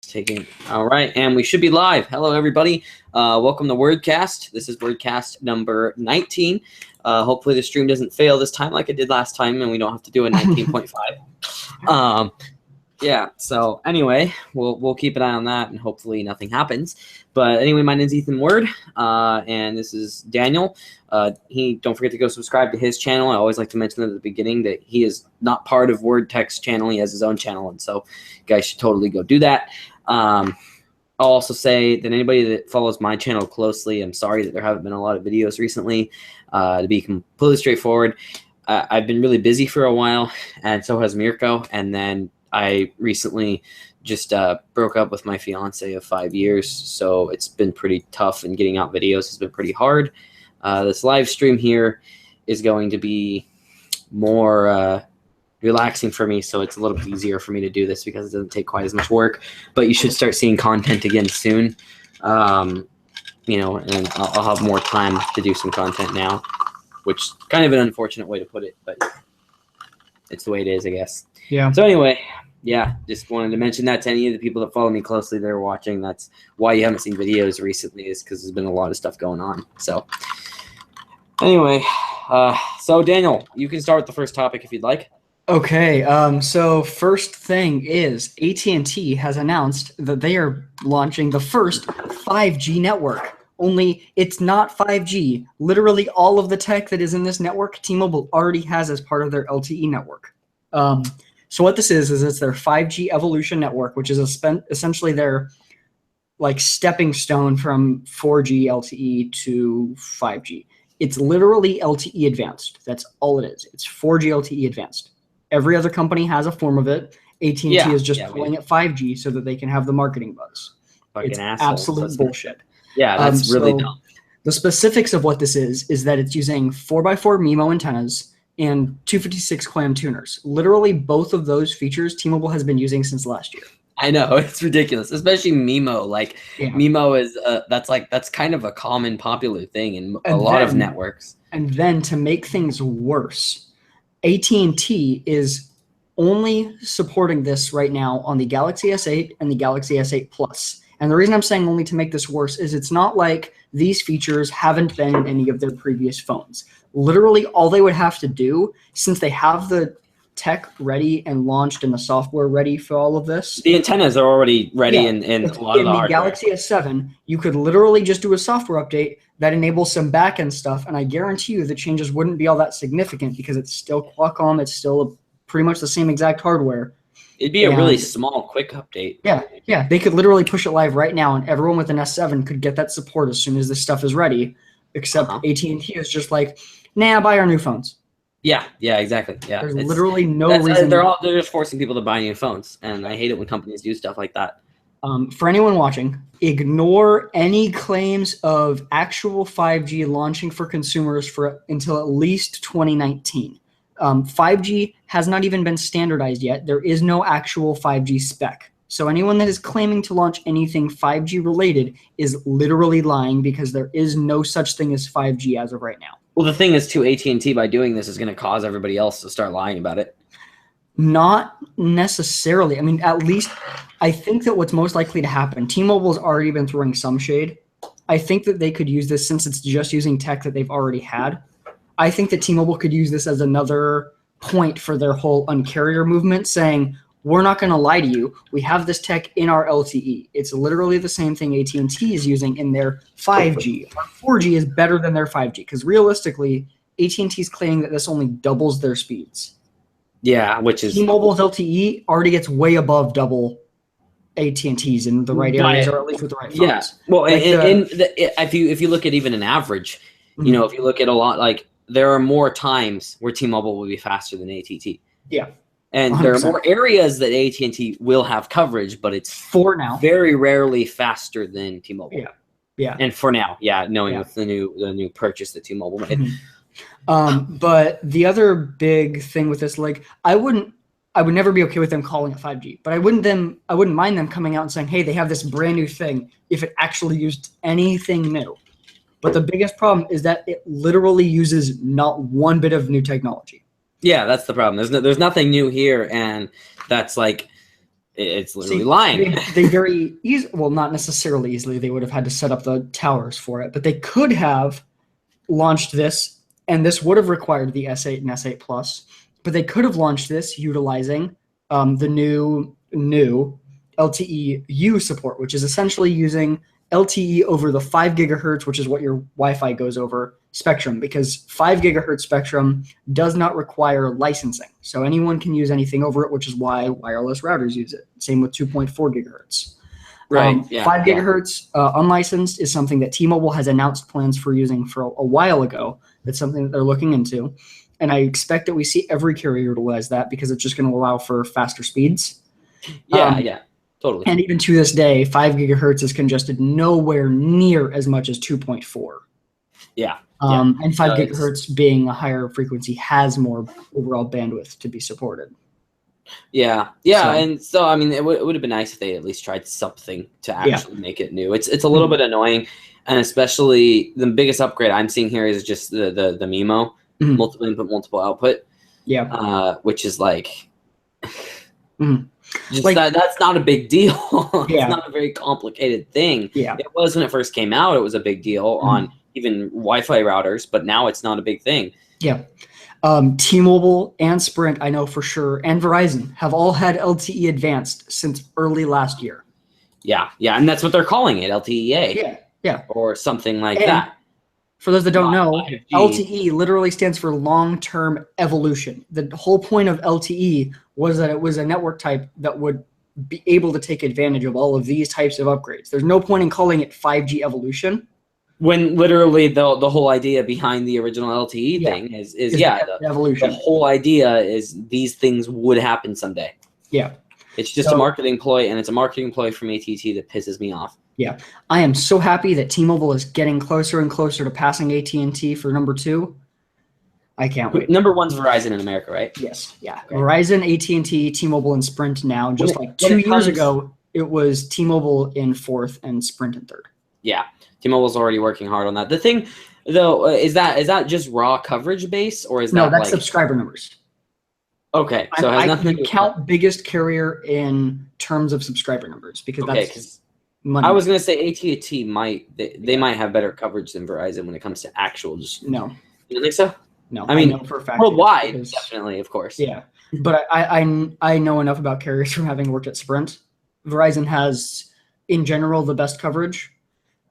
Taking all right, and we should be live. Hello, everybody. Welcome to WordCast. This is WordCast number 19. Hopefully, the stream doesn't fail this time like it did last time, and we don't have to do a 19.5. Yeah. So anyway, we'll keep an eye on that, and hopefully nothing happens. But anyway, my name's Ethan Word, and this is Daniel. Don't forget to go subscribe to his channel. I always like to mention at the beginning that he is not part of WordTech's channel. He has his own channel, and so you guys should totally go do that. I'll also say that anybody that follows my channel closely, I'm sorry that there haven't been a lot of videos recently. To be completely straightforward, I've been really busy for a while, and so has Mirko. And then I recently just broke up with my fiance of 5 years, so it's been pretty tough, and getting out videos has been pretty hard. This live stream here is going to be more relaxing for me, so it's a little bit easier for me to do this because it doesn't take quite as much work. But you should start seeing content again soon. You know, and I'll have more time to do some content now, which is kind of an unfortunate way to put it, but it's the way it is, I guess. Yeah. So anyway, yeah, just wanted to mention that to any of the people that follow me closely that are watching. That's why you haven't seen videos recently, is because there's been a lot of stuff going on. So anyway, so Daniel, you can start with the first topic if you'd like. Okay, so first thing is AT&T has announced that they are launching the first 5G network. Only it's not 5G. Literally all of the tech that is in this network, T-Mobile already has as part of their LTE network. So what this is it's their 5G evolution network, which is essentially their like stepping stone from 4G LTE to 5G. It's literally LTE advanced. That's all it is. It's 4G LTE advanced. Every other company has a form of it. AT&T is just calling it 5G so that they can have the marketing buzz. It's absolute bullshit. Yeah, that's really dumb. The specifics of what this is that it's using 4x4 MIMO antennas and 256 QAM tuners. Literally both of those features T-Mobile has been using since last year. I know, it's ridiculous, especially MIMO. Like, yeah. MIMO is that's kind of a common popular thing in a lot of networks. And then to make things worse, AT&T is only supporting this right now on the Galaxy S8 and the Galaxy S8 Plus. And the reason I'm saying only to make this worse is it's not like these features haven't been in any of their previous phones. Literally all they would have to do, since they have the tech ready and launched and the software ready for all of this. The antennas are already ready in a lot of the hardware. Galaxy S7, you could literally just do a software update that enables some back-end stuff, and I guarantee you the changes wouldn't be all that significant because it's still Qualcomm, it's still pretty much the same exact hardware. It'd be a really small, quick update. Yeah, they could literally push it live right now, and everyone with an S7 could get that support as soon as this stuff is ready, except AT&T is just like, nah, buy our new phones. Yeah, exactly. Yeah, there's literally no reason. They're just forcing people to buy new phones, and I hate it when companies do stuff like that. For anyone watching, ignore any claims of actual 5G launching for consumers until at least 2019. 5G has not even been standardized yet. There is no actual 5G spec. So anyone that is claiming to launch anything 5G related is literally lying because there is no such thing as 5G as of right now. Well, the thing is, too, AT&T by doing this is going to cause everybody else to start lying about it. Not necessarily. I mean, at least I think that what's most likely to happen, T-Mobile has already been throwing some shade. I think that they could use this since it's just using tech that they've already had. I think that T-Mobile could use this as another point for their whole Un-carrier movement, saying, we're not going to lie to you. We have this tech in our LTE. It's literally the same thing AT&T is using in their 5G. Our 4G is better than their 5G because realistically, AT&T is claiming that this only doubles their speeds. Yeah, which is T-Mobile's LTE already gets way above double AT&T's in the right areas, or at least with the right phones. Yeah, well, like if you look at even an average, you know, if you look at a lot, like there are more times where T-Mobile will be faster than AT&T. Yeah, and 100%. There are more areas that AT&T will have coverage, but it's very rarely faster than T-Mobile. Yeah. And for now, knowing with the new purchase that T-Mobile made. Mm-hmm. But the other big thing with this, like, I would never be okay with them calling it 5G, but I wouldn't mind them coming out and saying, hey, they have this brand new thing if it actually used anything new. But the biggest problem is that it literally uses not one bit of new technology. Yeah, that's the problem. There's nothing new here, and that's like it's literally lying. They very easy. Well, not necessarily easily. They would have had to set up the towers for it, but they could have launched this, and this would have required the S8 and S8 Plus. But they could have launched this utilizing the new LTE U support, which is essentially using LTE over the 5 gigahertz, which is what your Wi-Fi goes over, spectrum, because 5 gigahertz spectrum does not require licensing. So anyone can use anything over it, which is why wireless routers use it. Same with 2.4 gigahertz. Right. 5 gigahertz unlicensed is something that T-Mobile has announced plans for using for a while ago. It's something that they're looking into. And I expect that we see every carrier utilize that because it's just going to allow for faster speeds. Yeah, totally. And even to this day, 5 gigahertz is congested nowhere near as much as 2.4. Yeah. And 5 gigahertz being a higher frequency has more overall bandwidth to be supported. Yeah. And so, I mean, it would have been nice if they at least tried something to actually make it new. It's a little bit annoying, and especially the biggest upgrade I'm seeing here is just the MIMO, multiple input, multiple output. Yeah. Which is like, just that's not a big deal. It's not a very complicated thing. Yeah. It was when it first came out. It was a big deal on even Wi-Fi routers, but now it's not a big thing. Yeah. T-Mobile and Sprint, I know for sure, and Verizon have all had LTE advanced since early last year. Yeah, and that's what they're calling it, LTEA. Yeah. Or something like that. For those that don't know, 5G. LTE literally stands for long-term evolution. The whole point of LTE was that it was a network type that would be able to take advantage of all of these types of upgrades. There's no point in calling it 5G evolution. When literally the whole idea behind the original LTE thing is the evolution. The whole idea is these things would happen someday. Yeah. It's just a marketing ploy, and it's a marketing ploy from AT&T that pisses me off. Yeah. I am so happy that T-Mobile is getting closer and closer to passing AT&T for number 2. I can't wait. Number 1's Verizon in America, right? Yes. Yeah. Okay. Verizon, AT&T, T-Mobile, and Sprint now. Just like 2 years ago, it was T-Mobile in 4th and Sprint in 3rd. Yeah. T-Mobile's already working hard on that. The thing, though, is that just raw coverage base, or is that no? That's subscriber numbers. Okay, so it has nothing to do with count biggest carrier in terms of subscriber numbers because that's money. I was gonna say AT&T might they might have better coverage than Verizon when it comes to actual just. No, you don't think so? No, I mean know for a fact worldwide, definitely, of course. Yeah, but I know enough about carriers from having worked at Sprint. Verizon has, in general, the best coverage.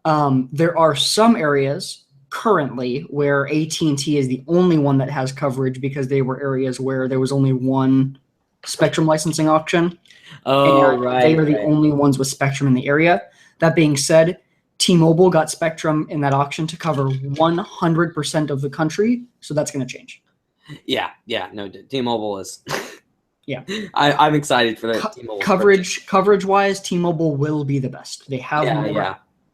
There are some areas currently where AT&T is the only one that has coverage because they were areas where there was only one spectrum licensing auction. Oh, right. They are the only ones with spectrum in the area. That being said, T-Mobile got spectrum in that auction to cover 100% of the country, so that's going to change. Yeah. No, T-Mobile is. Yeah, I'm excited for that. T-Mobile coverage-wise, T-Mobile will be the best. They have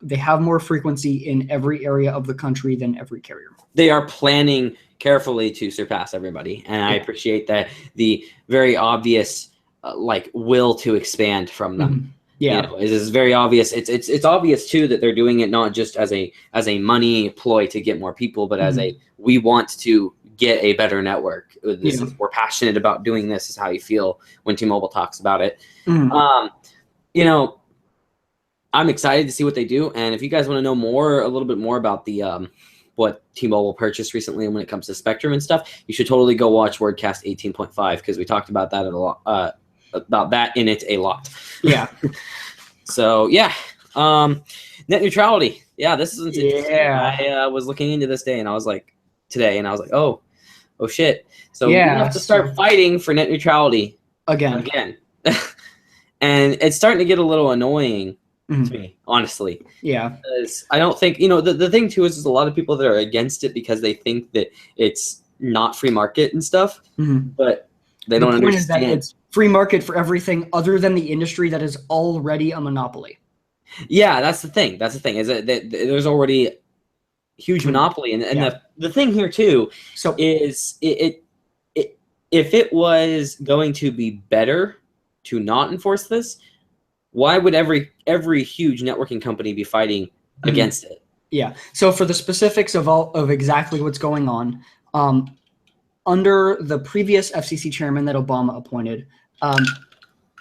They have more frequency in every area of the country than every carrier. They are planning carefully to surpass everybody, and I appreciate that the very obvious will to expand from them. Yeah, it is very obvious. It's obvious too that they're doing it not just as a money ploy to get more people, but as we want to get a better network. We're passionate about doing this. Is how you feel when T-Mobile talks about it. I'm excited to see what they do, and if you guys want to know a little bit more about the what T-Mobile purchased recently when it comes to Spectrum and stuff, you should totally go watch WordCast 18.5 because we talked about that a lot. A lot. Yeah. So yeah, net neutrality. Yeah, this is interesting. Yeah. I was looking into this today, and I was like, oh shit. So we have to start fighting for net neutrality again, and it's starting to get a little annoying. To me, honestly. Yeah. Because I don't think, the thing too is a lot of people that are against it because they think that it's not free market and stuff, but they don't understand. Is that it's free market for everything other than the industry that is already a monopoly. Yeah, that's the thing. Is that there's already a huge monopoly. And the thing here too is if it was going to be better to not enforce this, why would every huge networking company be fighting against it? Yeah. So for the specifics of exactly what's going on, under the previous FCC chairman that Obama appointed,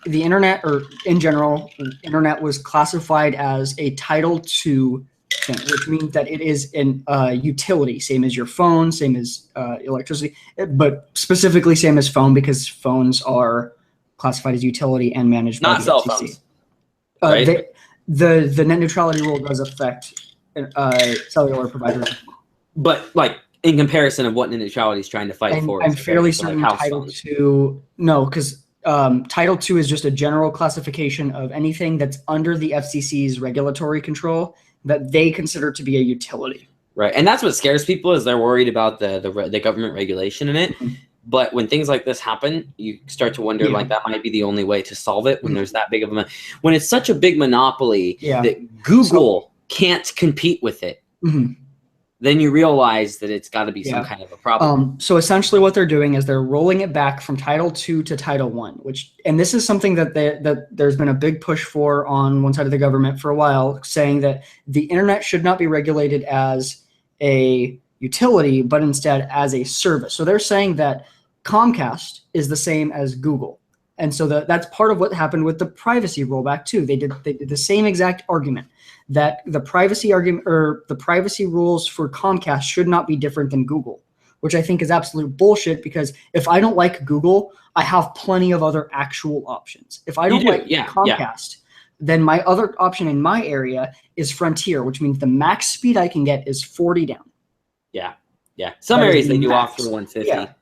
the internet, or in general, the internet was classified as a Title II thing, which means that it is an utility, same as your phone, same as electricity, but specifically same as phone because phones are classified as utility and managed by Not the cell FCC. phones, right? The net neutrality rule does affect cellular providers. But like in comparison of what net neutrality is trying to fight for, I'm fairly certain Title II, no, because Title II is just a general classification of anything that's under the FCC's regulatory control that they consider to be a utility. Right, and that's what scares people is they're worried about the government regulation in it. Mm-hmm. But when things like this happen, you start to wonder like that might be the only way to solve it when there's that big of when it's such a big monopoly that Google can't compete with it. Mm-hmm. Then you realize that it's got to be some kind of a problem. So essentially what they're doing is they're rolling it back from Title II to Title I, and this is something that there's been a big push for on one side of the government for a while, saying that the internet should not be regulated as a utility, but instead as a service. So they're saying that Comcast is the same as Google. And so that's part of what happened with the privacy rollback too. They did the same exact argument, that the privacy argument or the privacy rules for Comcast should not be different than Google, which I think is absolute bullshit, because if I don't like Google, I have plenty of other actual options. If I don't like Comcast, then my other option in my area is Frontier, which means the max speed I can get is 40 down. Yeah. Yeah. Some areas they do offer 150.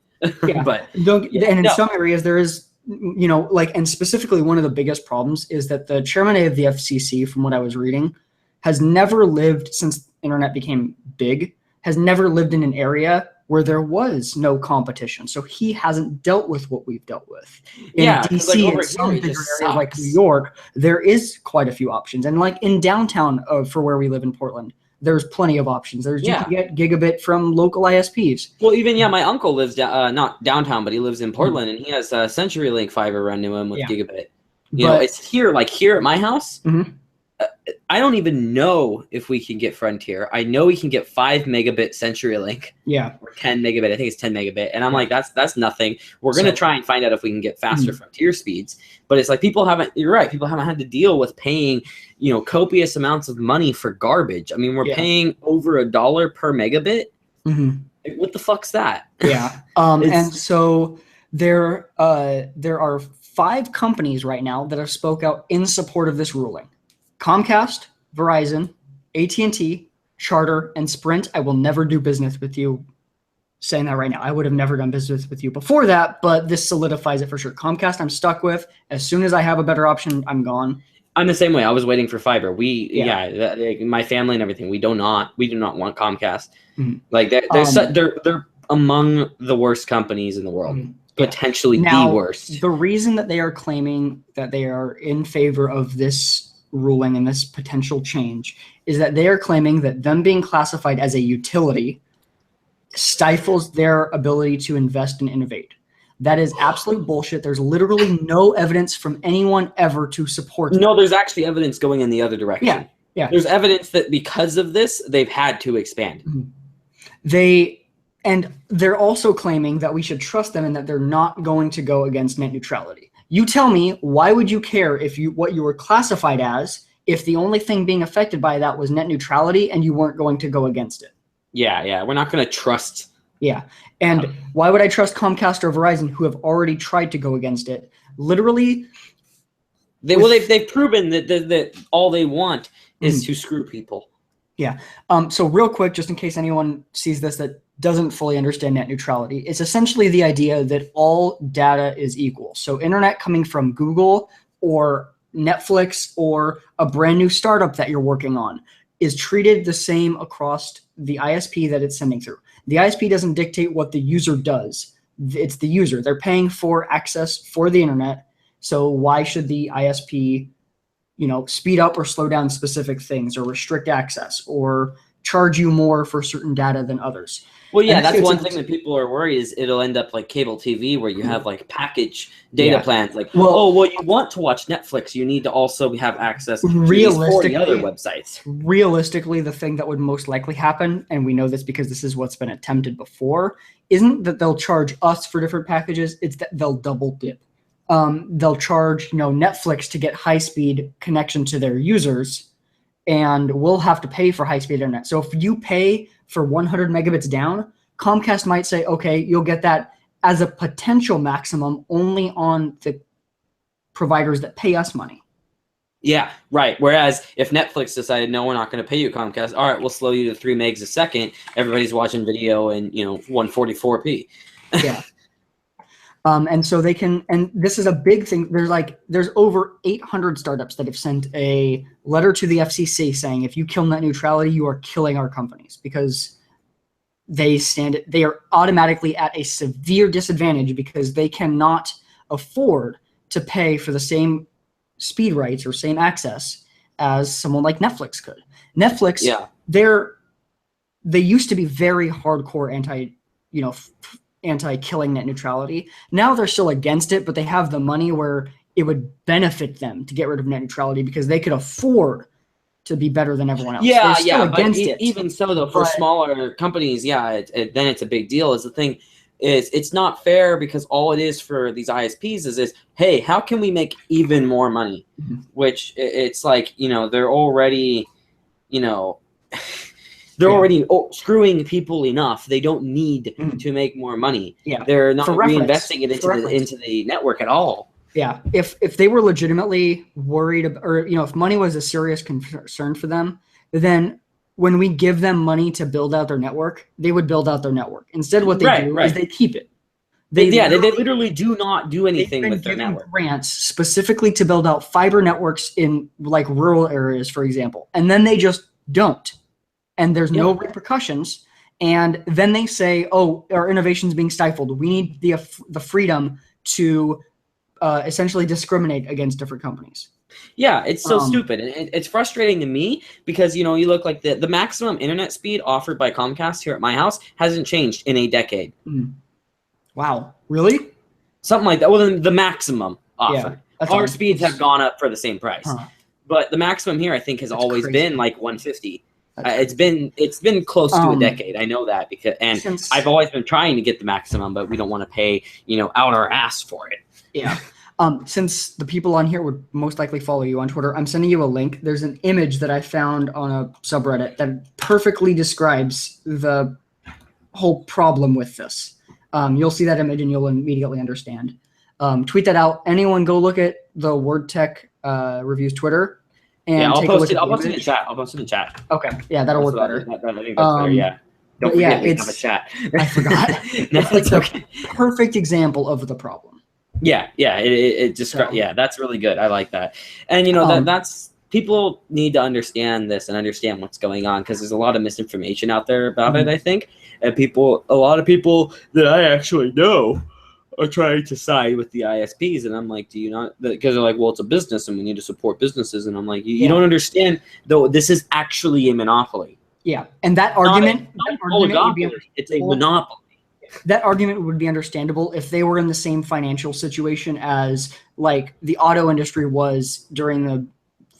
Yeah. But in some areas there is, and specifically one of the biggest problems is that the chairman of the FCC, from what I was reading, has never lived, since internet became big, has never lived in an area where there was no competition. So he hasn't dealt with what we've dealt with. In DC and some bigger areas like New York, there is quite a few options. And like in downtown for where we live in Portland, there's plenty of options. You can get gigabit from local ISPs. Well, even, my uncle lives not downtown, but he lives in Portland, and he has CenturyLink fiber run to him with gigabit. It's here at my house. Mm-hmm. I don't even know if we can get Frontier. I know we can get 5 megabit CenturyLink. Yeah. Or 10 megabit. I think it's 10 megabit. And I'm like, that's nothing. We're going to try and find out if we can get faster Frontier speeds. But it's like you're right. People haven't had to deal with paying, copious amounts of money for garbage. I mean, we're paying over $1 per megabit. Mm-hmm. Like, what the fuck's that? Yeah. And so there are 5 companies right now that have spoke out in support of this ruling. Comcast, Verizon, AT&T, Charter, and Sprint. I will never do business with you. Saying that right now. I would have never done business with you before that, but this solidifies it for sure. Comcast, I'm stuck with. As soon as I have a better option, I'm gone. I'm the same way. I was waiting for fiber. My family and everything. We do not want Comcast. Mm-hmm. Like they're among the worst companies in the world. Mm-hmm. Potentially the worst. The reason that they are claiming that they are in favor of this ruling and this potential change is that they are claiming that them being classified as a utility stifles their ability to invest and innovate. That is absolute bullshit. There's literally no evidence from anyone ever to support that. No, there's actually evidence going in the other direction. Yeah. There's evidence that because of this, they've had to expand. Mm-hmm. They're also claiming that we should trust them and that they're not going to go against net neutrality. You tell me, why would you care what you were classified as if the only thing being affected by that was net neutrality and you weren't going to go against it? Yeah. We're not going to trust. Yeah. And why would I trust Comcast or Verizon, who have already tried to go against it? Literally. They've proven that all they want is to screw people. Yeah. So real quick, just in case anyone sees this that doesn't fully understand net neutrality, it's essentially the idea that all data is equal. So internet coming from Google or Netflix or a brand new startup that you're working on is treated the same across the ISP that it's sending through. The ISP doesn't dictate what the user does. It's the user. They're paying for access for the internet. So why should the ISP, speed up or slow down specific things or restrict access or charge you more for certain data than others? Well, yeah, that's one thing that people are worried is it'll end up like cable TV where you have like package data plans. Like, you want to watch Netflix, you need to also have access to these 40 other websites. Realistically, the thing that would most likely happen, and we know this because this is what's been attempted before, isn't that they'll charge us for different packages. It's that they'll double dip. they'll charge Netflix to get high-speed connection to their users, and we'll have to pay for high-speed internet. So if you pay for 100 megabits down, Comcast might say, okay, you'll get that as a potential maximum only on the providers that pay us money. Yeah, right. Whereas if Netflix decided, no, we're not going to pay you, Comcast, all right, we'll slow you to 3 megs a second. Everybody's watching video in 144p. Yeah. And so they can, and this is a big thing. There's over 800 startups that have sent a letter to the FCC saying, if you kill net neutrality, you are killing our companies, because they are automatically at a severe disadvantage because they cannot afford to pay for the same speed rights or same access as someone like Netflix could. Netflix, they used to be very hardcore anti-killing net neutrality. Now they're still against it, but they have the money where it would benefit them to get rid of net neutrality because they could afford to be better than everyone else. Yeah, they're still against it. Even so, though, for smaller companies, then it's a big deal. Is the thing is, it's not fair because all it is for these ISPs is hey, how can we make even more money? Mm-hmm. Which it's like, they're already, they're already screwing people enough. They don't need to make more money. Yeah, they're not reinvesting it into the network at all. Yeah, if they were legitimately worried about, or if money was a serious concern for them, then when we give them money to build out their network, they would build out their network. Instead, what they do is they keep it. They literally do not do anything with their network. Grants specifically to build out fiber networks in like rural areas, for example, and then they just don't, and there's no repercussions. And then they say, "Oh, our innovation's being stifled. We need the freedom to essentially discriminate against different companies." Yeah, it's so stupid, and it's frustrating to me because you look like the maximum internet speed offered by Comcast here at my house hasn't changed in a decade. Wow, really? Something like that. Well, then the maximum offered. Our speeds have gone up for the same price, but the maximum here I think has always been like 150. It's been close to a decade. I know that because I've always been trying to get the maximum, but we don't want to pay out our ass for it. Yeah. Since the people on here would most likely follow you on Twitter, I'm sending you a link. There's an image that I found on a subreddit that perfectly describes the whole problem with this. You'll see that image and you'll immediately understand. Tweet that out. Anyone go look at the WordTech Reviews Twitter. And I'll post it. I'll post it in the chat. I'll post it in the chat. Okay. Yeah, that'll work better. I think that's better, yeah. Don't forget we have a chat. I forgot. It's a perfect example of the problem. Yeah, it describes. Yeah, that's really good. I like that, and that's people need to understand this and understand what's going on because there's a lot of misinformation out there about it. I think, and a lot of people that I actually know are trying to side with the ISPs, and I'm like, do you not? Because they're like, well, it's a business and we need to support businesses, and I'm like, you don't understand though. This is actually a monopoly. Yeah, and that argument, it's a monopoly. That argument would be understandable if they were in the same financial situation as like the auto industry was during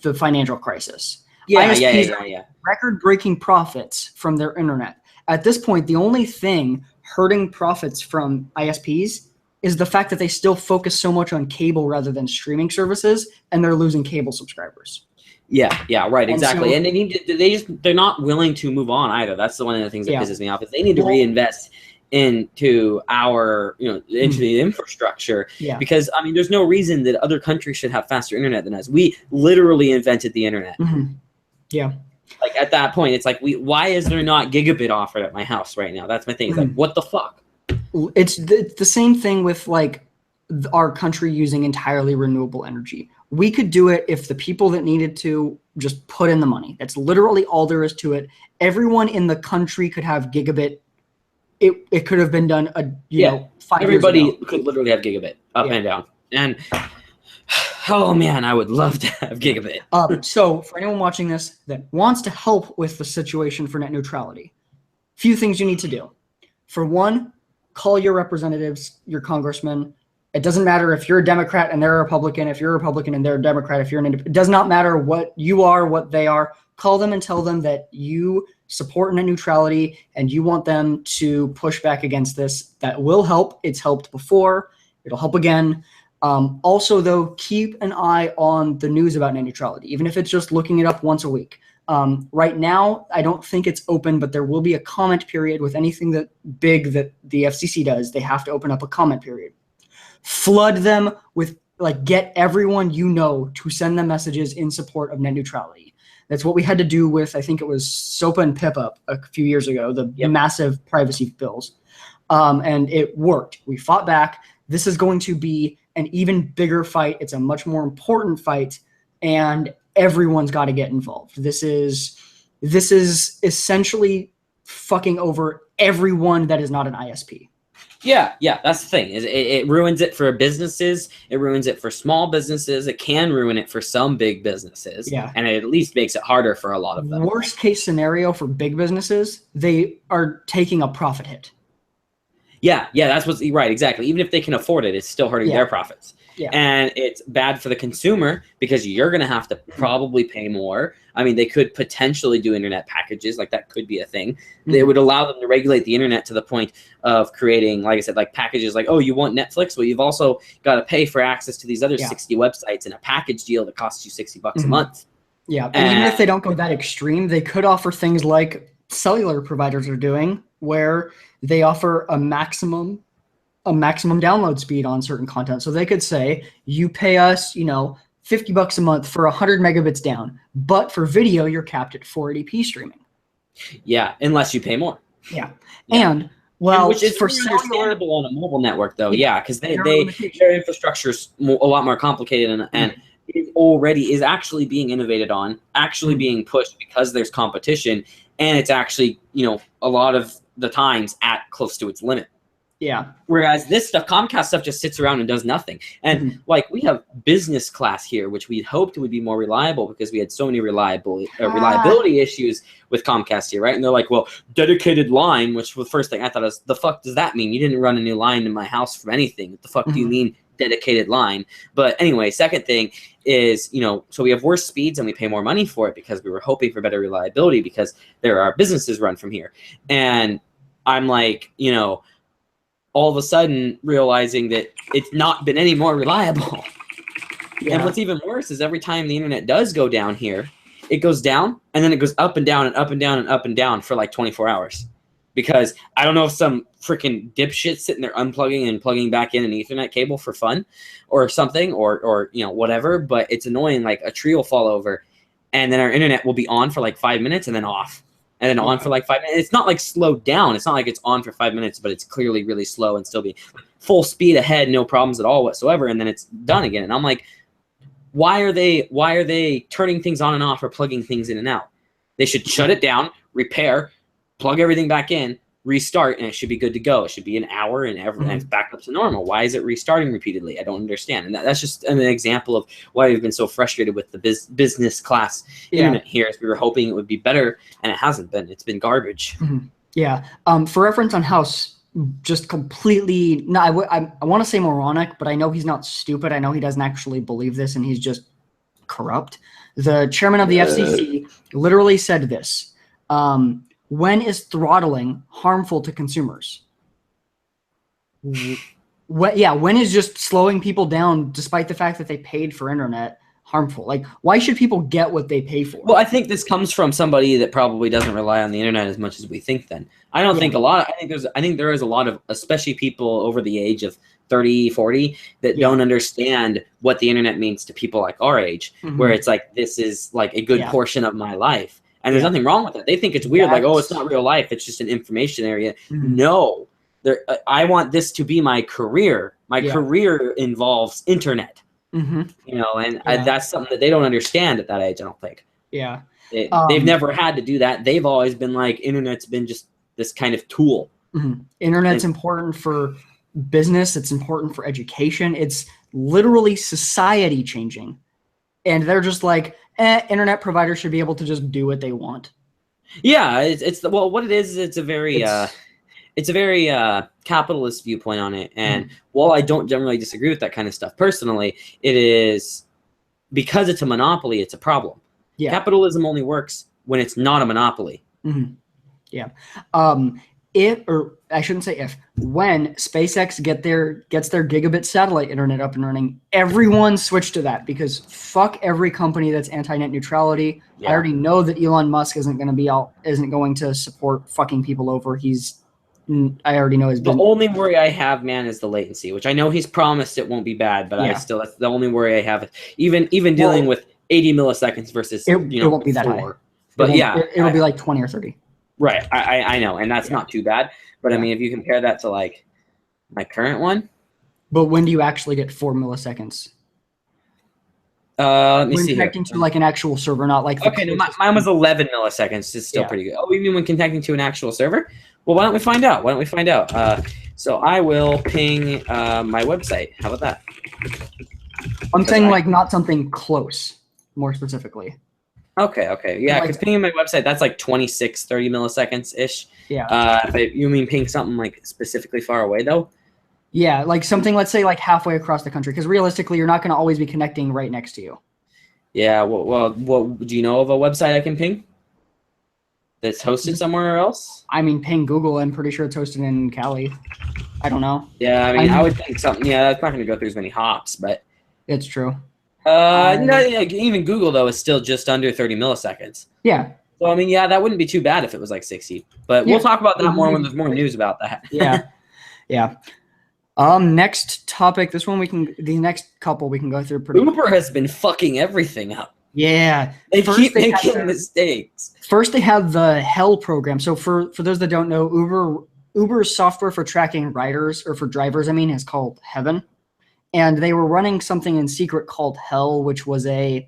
the financial crisis. Yeah. Record-breaking profits from their internet. At this point, the only thing hurting profits from ISPs is the fact that they still focus so much on cable rather than streaming services, and they're losing cable subscribers. Yeah, right, exactly. And they're not willing to move on either. That's one of the things that pisses me off is they need to reinvest into our into the infrastructure because there's no reason that other countries should have faster internet than us. We literally invented the internet. Like at that point it's like why is there not gigabit offered at my house right now? That's my thing. It's like what the fuck. It's the same thing with like our country using entirely renewable energy. We could do it if the people that needed to just put in the money. That's literally all there is to it. Everyone in the country could have gigabit. It could have been done 5 years ago. Everybody could literally have gigabit up and down. And oh man, I would love to have gigabit. So for anyone watching this that wants to help with the situation for net neutrality, few things you need to do. For one, call your representatives, your congressmen. It doesn't matter if you're a Democrat and they're a Republican, if you're a Republican and they're a Democrat, if you're an independent. It does not matter what you are, what they are. Call them and tell them that you support net neutrality and you want them to push back against this. That will help. It's helped before. It'll help again. Also, though, keep an eye on the news about net neutrality, even if it's just looking it up once a week. Right now, I don't think it's open, but there will be a comment period with anything that big that the FCC does. They have to open up a comment period. Flood them with, like, get everyone you know to send them messages in support of net neutrality. That's what we had to do with, I think it was SOPA and PIPA a few years ago, the massive privacy bills. And it worked. We fought back. This is going to be an even bigger fight. It's a much more important fight, and everyone's got to get involved. This is essentially fucking over everyone that is not an ISP. Yeah, that's the thing. It ruins it for businesses. It ruins it for small businesses. It can ruin it for some big businesses. Yeah. And it at least makes it harder for a lot of them. Worst case scenario for big businesses, they are taking a profit hit. Yeah, that's what's right, exactly. Even if they can afford it, it's still hurting their profits. Yeah. And it's bad for the consumer because you're going to have to probably pay more. I mean, they could potentially do internet packages. Like, that could be a thing. They would allow them to regulate the internet to the point of creating, like I said, like packages like, oh, you want Netflix? Well, you've also got to pay for access to these other 60 websites in a package deal that costs you $60 a month. Yeah, and even if they don't go that extreme, they could offer things like cellular providers are doing, where they offer a maximum download speed on certain content. So they could say, you pay us, $50 a month for 100 megabits down, but for video, you're capped at 480p streaming. Yeah, unless you pay more. Yeah. And which is for understandable on a mobile network, though. Yeah, because their infrastructure is a lot more complicated, and it already is actually being innovated on, actually being pushed because there's competition, and it's actually, a lot of the times at close to its limit. Yeah. Whereas this stuff, Comcast stuff, just sits around and does nothing. And like, we have business class here, which we hoped would be more reliable because we had so many reliability issues with Comcast here, right? And they're like, well, dedicated line, which was the first thing I thought was, the fuck does that mean? You didn't run a new line in my house from anything. What the fuck do you mean dedicated line? But anyway, second thing is, so we have worse speeds and we pay more money for it because we were hoping for better reliability because there are businesses run from here. And I'm like, all of a sudden realizing that it's not been any more reliable. Yeah. And what's even worse is every time the internet does go down here, it goes down and then it goes up and down and up and down and up and down for like 24 hours. Because I don't know if some freaking dipshit sitting there unplugging and plugging back in an Ethernet cable for fun or something or whatever, but it's annoying. Like, a tree will fall over and then our internet will be on for like 5 minutes and then off. And then on for like 5 minutes. It's not like slowed down. It's not like it's on for 5 minutes, but it's clearly really slow and still be full speed ahead, no problems at all whatsoever. And then it's done again. And I'm like, why are they turning things on and off or plugging things in and out? They should shut it down, repair, plug everything back in, restart, and it should be good to go. It should be an hour and it's back up to normal. Why is it restarting repeatedly? I don't understand. And that's just an example of why we've been so frustrated with the business class internet here. Is we were hoping it would be better, and it hasn't been. It's been garbage. Yeah. For reference on House, just completely, I want to say moronic, but I know he's not stupid. I know he doesn't actually believe this, and he's just corrupt. The chairman of the FCC literally said this. When is throttling harmful to consumers? When is just slowing people down despite the fact that they paid for internet harmful? Like, why should people get what they pay for? Well, I think this comes from somebody that probably doesn't rely on the internet as much as we think then. I don't think a lot. I think there is a lot of, especially people over the age of 30, 40, that don't understand what the internet means to people like our age, where it's like, this is like a good portion of my life. And there's nothing wrong with it. They think it's weird, like, oh, it's not real life. It's just an information area. No, I want this to be my career. My career involves internet. And that's something that they don't understand at that age, I don't think. Yeah. They've never had to do that. They've always been like, internet's been just this kind of tool. Internet's important for business. It's important for education. It's literally society changing. And they're just like, internet providers should be able to just do what they want. Yeah, what it is. It's a very capitalist viewpoint on it. And while I don't generally disagree with that kind of stuff personally, it is because it's a monopoly. It's a problem. Yeah. Capitalism only works when it's not a monopoly. Yeah. when SpaceX gets their gigabit satellite internet up and running, everyone switch to that, because fuck every company that's anti-net neutrality. Yeah. I already know that Elon Musk isn't going to support fucking people over. I already know his The business. only worry I have, man, is the latency, which I know he's promised it won't be bad, but Yeah. that's the only worry I have. Even dealing with 80 milliseconds versus it won't be that 4. high. But it'll be like 20 or 30. Right. I know, and that's not too bad. But I mean, if you compare that to like my current one. But when do you actually get 4 milliseconds? Let me when see here. connecting to like an actual server, not like Okay, no, mine was 11 milliseconds. It's still pretty good. Oh, you mean when connecting to an actual server? Well, why don't we find out? So I will ping my website. How about that? I'm saying like not something close, more specifically. Okay. Yeah, because pinging my website, that's like 26, 30 milliseconds-ish. Yeah. But you mean ping something like specifically far away, though? Yeah, like something, let's say, like halfway across the country, because realistically, you're not going to always be connecting right next to you. Yeah, well, do you know of a website I can ping that's hosted somewhere else? I mean, ping Google. I'm pretty sure it's hosted in Cali. I don't know. Yeah, I would think something. Yeah, that's not going to go through as many hops, but it's true. No, even Google though is still just under 30 milliseconds. Yeah. So I mean, yeah, that wouldn't be too bad if it was like 60. But we'll talk about that more when there's more news about that. Yeah. Next topic. The next couple we can go through pretty. Uber has been fucking everything up. Yeah. They keep making mistakes. First, they have the Hell program. So for those that don't know, Uber's software for tracking riders, or for drivers, is called Heaven. And they were running something in secret called Hell, which was a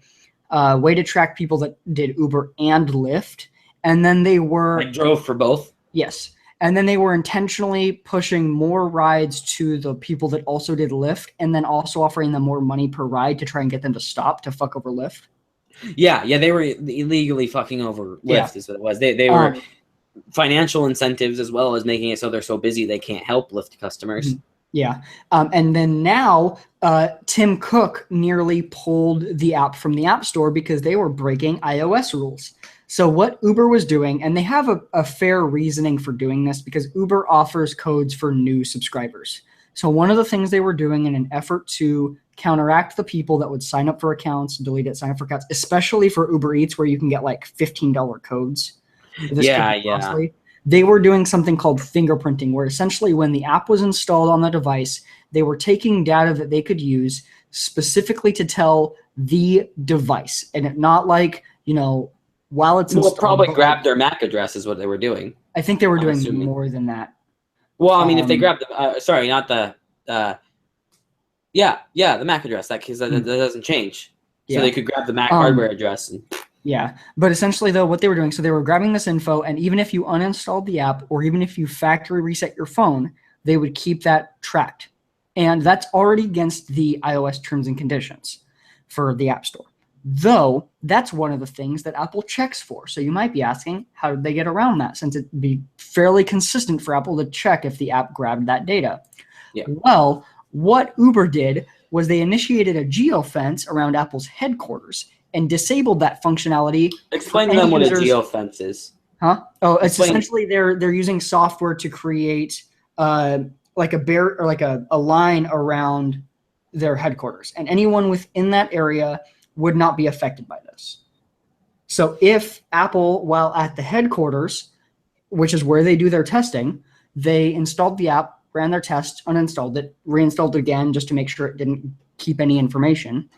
way to track people that did Uber and Lyft. And then they were... Like drove for both? Yes. And then they were intentionally pushing more rides to the people that also did Lyft, and then also offering them more money per ride to try and get them to stop to fuck over Lyft. Yeah, they were illegally fucking over Lyft is what it was. They were financial incentives as well as making it so they're so busy they can't help Lyft customers. Yeah. And then now Tim Cook nearly pulled the app from the App Store because they were breaking iOS rules. So what Uber was doing, and they have a fair reasoning for doing this, because Uber offers codes for new subscribers. So one of the things they were doing in an effort to counteract the people that would sign up for accounts, delete it, sign up for accounts, especially for Uber Eats where you can get like $15 codes. They were doing something called fingerprinting, where essentially when the app was installed on the device, they were taking data that they could use specifically to tell the device. And it not like, while it's installed. Well, probably grabbed their MAC address is what they were doing. I think they were doing more than that. Well, if they grabbed the, the MAC address, that doesn't change. So they could grab the MAC hardware address. Yeah, but essentially though, what they were doing, so they were grabbing this info, and even if you uninstalled the app, or even if you factory reset your phone, they would keep that tracked. And that's already against the iOS terms and conditions for the App Store. Though, that's one of the things that Apple checks for. So you might be asking, how did they get around that, since it'd be fairly consistent for Apple to check if the app grabbed that data? Yeah. Well, what Uber did was they initiated a geofence around Apple's headquarters and disabled that functionality. Explain to them what a geofence is. Huh? Oh, it's essentially they're using software to create like a line around their headquarters, and anyone within that area would not be affected by this. So if Apple, while at the headquarters, which is where they do their testing, they installed the app, ran their tests, uninstalled it, reinstalled it again just to make sure it didn't keep any information,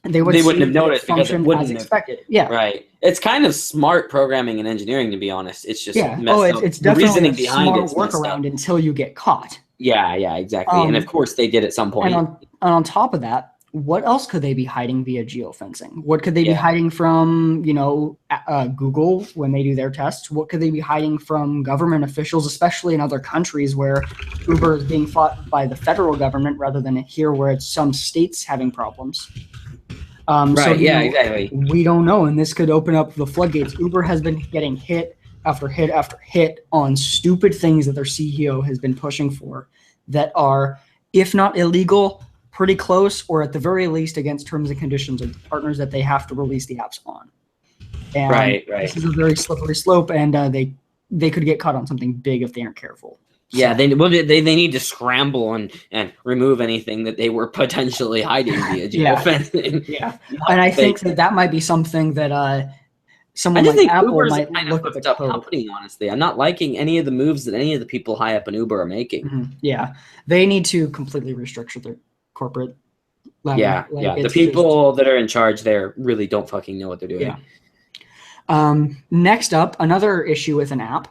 they wouldn't have noticed because it wouldn't have expected. Yeah, right. It's kind of smart programming and engineering, to be honest. It's just it's definitely a smart workaround until you get caught. Yeah, exactly. And of course, they did at some point. And on top of that, what else could they be hiding via geofencing? What could they be hiding from, Google when they do their tests? What could they be hiding from government officials, especially in other countries where Uber is being fought by the federal government rather than here where it's some states having problems? Exactly. We don't know, and this could open up the floodgates. Uber has been getting hit after hit after hit on stupid things that their CEO has been pushing for that are, if not illegal, pretty close, or at the very least against terms and conditions of the partners that they have to release the apps on. And right. This is a very slippery slope, and they could get caught on something big if they aren't careful. Yeah, they need to scramble and remove anything that they were potentially hiding via geofencing. Yeah, and I think that might be something that someone like Apple might look at the code. Company, honestly, I'm not liking any of the moves that any of the people high up in Uber are making. Yeah, they need to completely restructure their corporate level. Yeah, the people that are in charge there really don't fucking know what they're doing. Yeah. Next up, another issue with an app.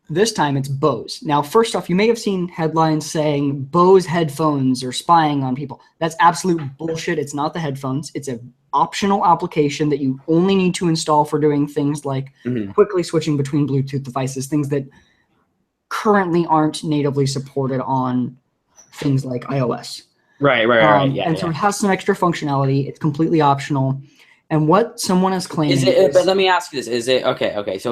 This time it's Bose. Now, first off, you may have seen headlines saying Bose headphones are spying on people. That's absolute bullshit. It's not the headphones. It's an optional application that you only need to install for doing things like quickly switching between Bluetooth devices, things that currently aren't natively supported on things like iOS. Right. Yeah. So it has some extra functionality. It's completely optional. And what someone is claiming but let me ask you this. Is it okay, so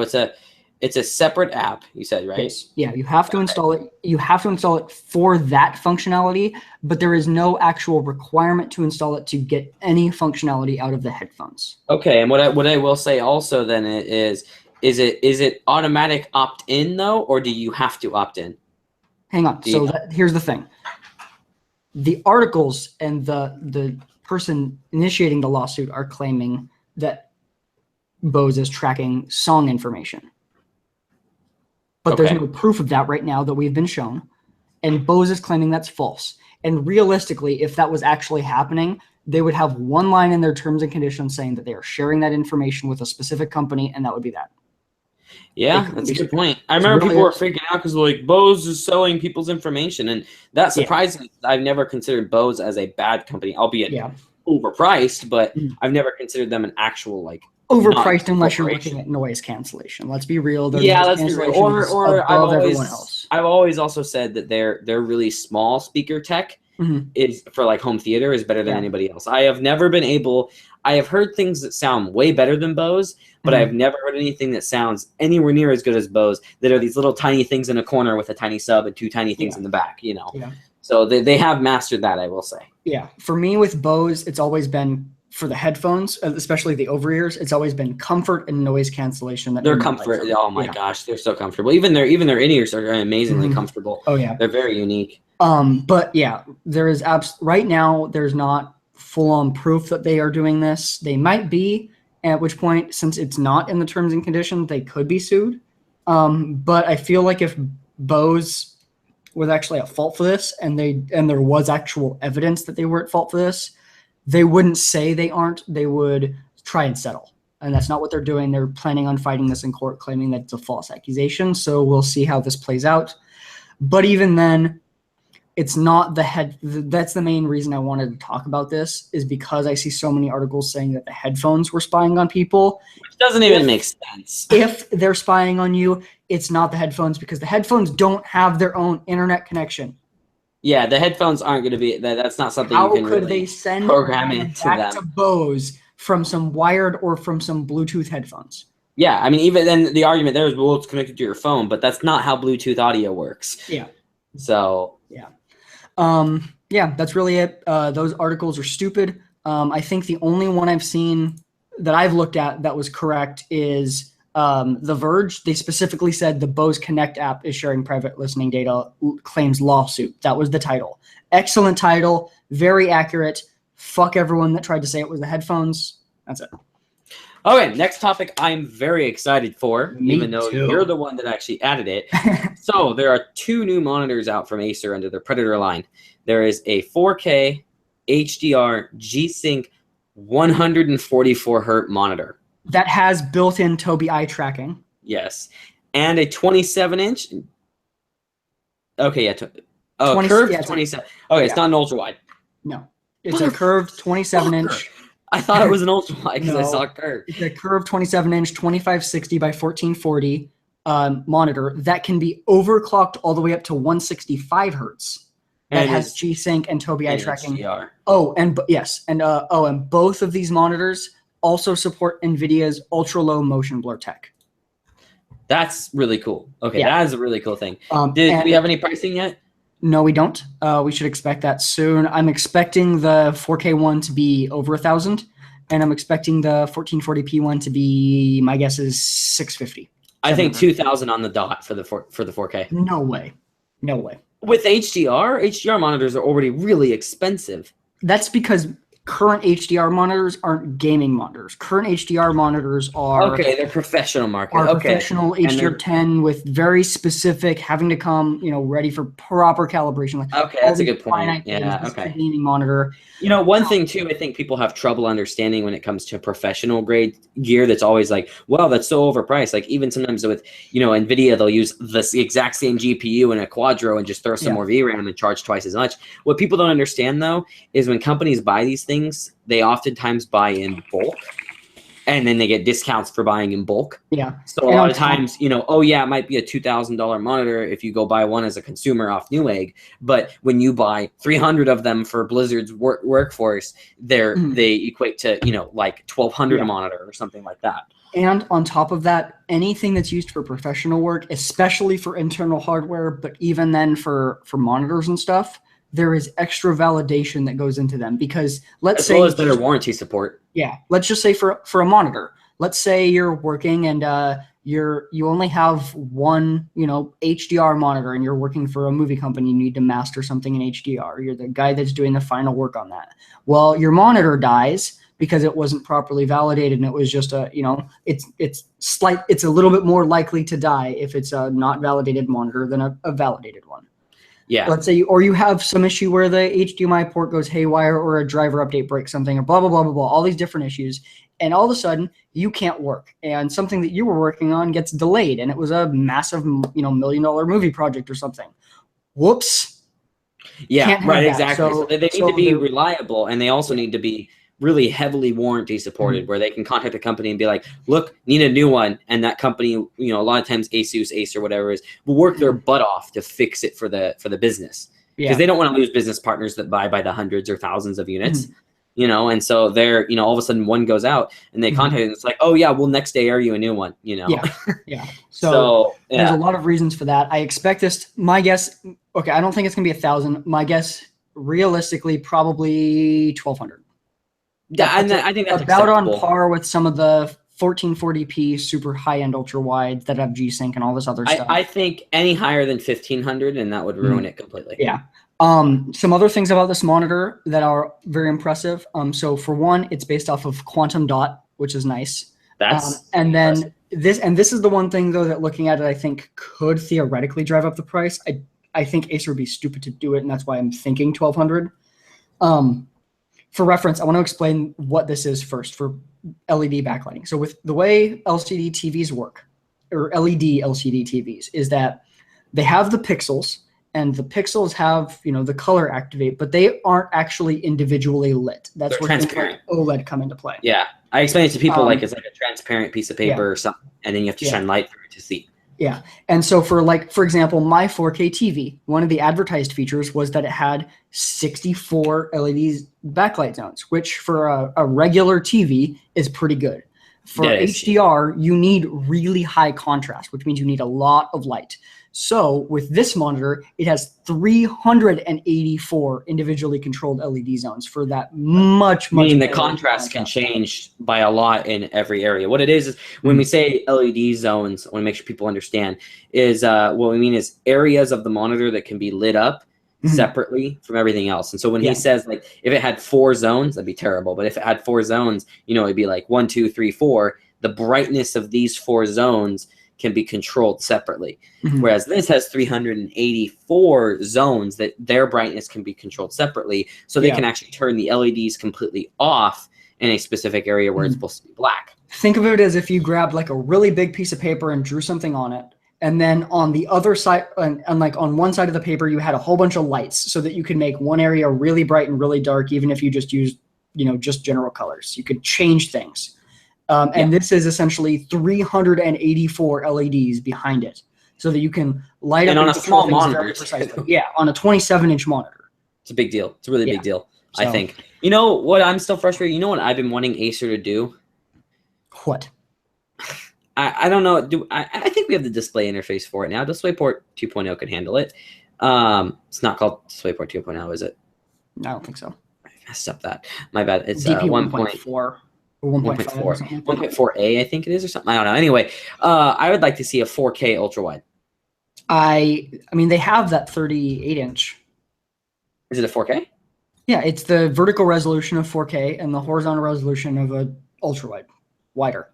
it's a separate app, you said, right? Yes. Yeah, you have to install it. You have to install it for that functionality, but there is no actual requirement to install it to get any functionality out of the headphones. Okay, and what I will say also then is it automatic opt-in though, or do you have to opt in? Hang on. So here's the thing. The articles and the person initiating the lawsuit are claiming that Bose is tracking song information. But there's no proof of that right now that we've been shown. And Bose is claiming that's false. And realistically, if that was actually happening, they would have one line in their terms and conditions saying that they are sharing that information with a specific company, and that would be that. Yeah, that's a good point. I remember people were freaking out because like Bose is selling people's information, and that surprised me. I've never considered Bose as a bad company, albeit overpriced, but I've never considered them an actual like overpriced unless you're looking at noise cancellation. Let's be real. Let's be real. Or I've always also said that their really small speaker tech is for like home theater is better than anybody else. I have heard things that sound way better than Bose, but I've never heard anything that sounds anywhere near as good as Bose. That are these little tiny things in a corner with a tiny sub and two tiny things in the back, you know. Yeah. So they have mastered that, I will say. Yeah. For me with Bose, it's always been for the headphones, especially the over-ears, it's always been comfort and noise cancellation. Their comfort, oh my gosh, they're so comfortable. Even their in-ears are amazingly comfortable. Oh yeah, they're very unique. But yeah, there is right now there's not full-on proof that they are doing this. They might be, at which point, since it's not in the terms and conditions, they could be sued. But I feel like if Bose was actually at fault for this, and there was actual evidence that they were at fault for this, they wouldn't say they aren't. They would try and settle. And that's not what they're doing. They're planning on fighting this in court, claiming that it's a false accusation. So we'll see how this plays out. But even then, it's not that's the main reason I wanted to talk about this, is because I see so many articles saying that the headphones were spying on people. Which doesn't even make sense. If they're spying on you, it's not the headphones, because the headphones don't have their own internet connection. Yeah, the headphones aren't going to be. That's not something you can really they send program into back to Bose from some wired or from some Bluetooth headphones? Yeah, I mean, even then the argument there is, well, it's connected to your phone, but that's not how Bluetooth audio works. Yeah. So. Yeah. Yeah, that's really it. Those articles are stupid. I think the only one I've seen that I've looked at that was correct is The Verge. They specifically said the Bose Connect app is sharing private listening data, claims lawsuit. That was the title. Excellent title, very accurate. Fuck everyone that tried to say it was the headphones. That's it. Okay, next topic I'm very excited for, even though too. You're the one that actually added it. So there are 2 new monitors out from Acer under their Predator line. There is a 4K HDR G-Sync 144 Hz monitor. That has built-in Tobii eye tracking. Yes. And a 27-inch. Okay, yeah. Curved 27. Okay, it's not an ultra-wide. No. It's a curved 27-inch. I thought it was an ultra-wide because I saw a curve. It's a curved 27-inch 2560 by 1440 monitor that can be overclocked all the way up to 165 hertz. That has G-Sync and Tobii eye tracking. HDR. Oh, and yes, and and both of these monitors also support NVIDIA's ultra-low motion blur tech. That's really cool. Okay, that is a really cool thing. Do we have any pricing yet? No, we don't. We should expect that soon. I'm expecting the 4K one to be over $1,000, and I'm expecting the 1440p one to be, my guess is $650. I think 2,000 on the dot for the 4K. No way. No way. With HDR monitors are already really expensive. That's because current HDR monitors aren't gaming monitors. Current HDR monitors are okay. They're professional market. Are okay. professional HDR10 with very specific, having to come, ready for proper calibration. Like okay, that's a good point. Yeah. This Okay. is a gaming monitor. One thing too, I think people have trouble understanding when it comes to professional grade gear. That's always like, well, that's so overpriced. Like even sometimes with, NVIDIA, they'll use the exact same GPU in a Quadro and just throw some more VRAM and charge twice as much. What people don't understand though is when companies buy these things, they oftentimes buy in bulk. And then they get discounts for buying in bulk. Yeah. So a lot of times, it might be a $2,000 monitor if you go buy one as a consumer off Newegg. But when you buy 300 of them for Blizzard's workforce, they equate to, like 1,200 a monitor or something like that. And on top of that, anything that's used for professional work, especially for internal hardware, but even then for monitors and stuff, there is extra validation that goes into them because let's say as well as better warranty support. Yeah, let's just say for a monitor, let's say you're working and you only have one HDR monitor and you're working for a movie company. You need to master something in HDR. You're the guy that's doing the final work on that. Well, your monitor dies because it wasn't properly validated and it was just it's a little bit more likely to die if it's a not validated monitor than a validated one. Yeah. Let's say you have some issue where the HDMI port goes haywire or a driver update breaks something or blah, blah, blah, blah, blah, all these different issues. And all of a sudden you can't work and something that you were working on gets delayed and it was a massive, $1 million movie project or something. Whoops. Yeah, right. Exactly. So they need to be reliable and they also need to be really heavily warranty supported where they can contact the company and be like, look, need a new one. And that company, a lot of times Ace or whatever is will work their butt off to fix it for the business because they don't want to lose business partners that buy by the hundreds or thousands of units, and so they're, all of a sudden one goes out and they contact and it's like, oh yeah, we'll next day air you a new one, Yeah. So there's a lot of reasons for that. I expect my guess, okay, I don't think it's going to be 1,000. My guess, realistically, probably 1,200. Yeah, I think that's about acceptable. On par with some of the 1440p super high-end ultra wides that have G-Sync and all this other stuff. I think any higher than 1,500 and that would ruin it completely. Yeah. Some other things about this monitor that are very impressive. So for one, it's based off of quantum dot, which is nice. That's and then this is the one thing though that looking at it, I think could theoretically drive up the price. I think Acer would be stupid to do it, and that's why I'm thinking 1,200. For reference, I want to explain what this is first for LED backlighting. So with the way LCD TVs work, or LED LCD TVs, is that they have the pixels, and the pixels have, the color activate, but they aren't actually individually lit. That's where transparent OLED come into play. Yeah. I explain it to people like it's like a transparent piece of paper or something, and then you have to shine light through it to see. Yeah. And so for example, my 4K TV, one of the advertised features was that it had 64 LED backlight zones, which for a regular TV is pretty good. For HDR, you need really high contrast, which means you need a lot of light. So with this monitor, it has 384 individually controlled LED zones for that much. I mean, the contrast can change by a lot in every area. What it is when we say LED zones, I want to make sure people understand, is what we mean is areas of the monitor that can be lit up separately from everything else. And so when he says, like, if it had 4 zones, that'd be terrible. But if it had 4 zones, it'd be like 1, 2, 3, 4. The brightness of these 4 zones can be controlled separately. Whereas this has 384 zones that their brightness can be controlled separately. So they can actually turn the LEDs completely off in a specific area where it's supposed to be black. Think of it as if you grabbed like a really big piece of paper and drew something on it. And then on the other side, and like on one side of the paper, you had a whole bunch of lights so that you could make one area really bright and really dark, even if you just used, just general colors. You could change things. And this is essentially 384 LEDs behind it so that you can light up on a small monitor. Yeah, on a 27-inch monitor. It's a big deal. It's a really big deal, I think. You know what I'm still frustrated? You know what I've been wanting Acer to do? What? I don't know. I think we have the display interface for it now. DisplayPort 2.0 can handle it. It's not called DisplayPort 2.0, is it? I don't think so. I messed up that. My bad. It's DP 1.4. Or 1.5 or 1.4, something like that. 1.4A, I think it is, or something. I don't know. Anyway, I would like to see a 4K ultra wide. I mean, they have that 38-inch. Is it a 4K? Yeah, it's the vertical resolution of 4K and the horizontal resolution of a ultra wide, wider.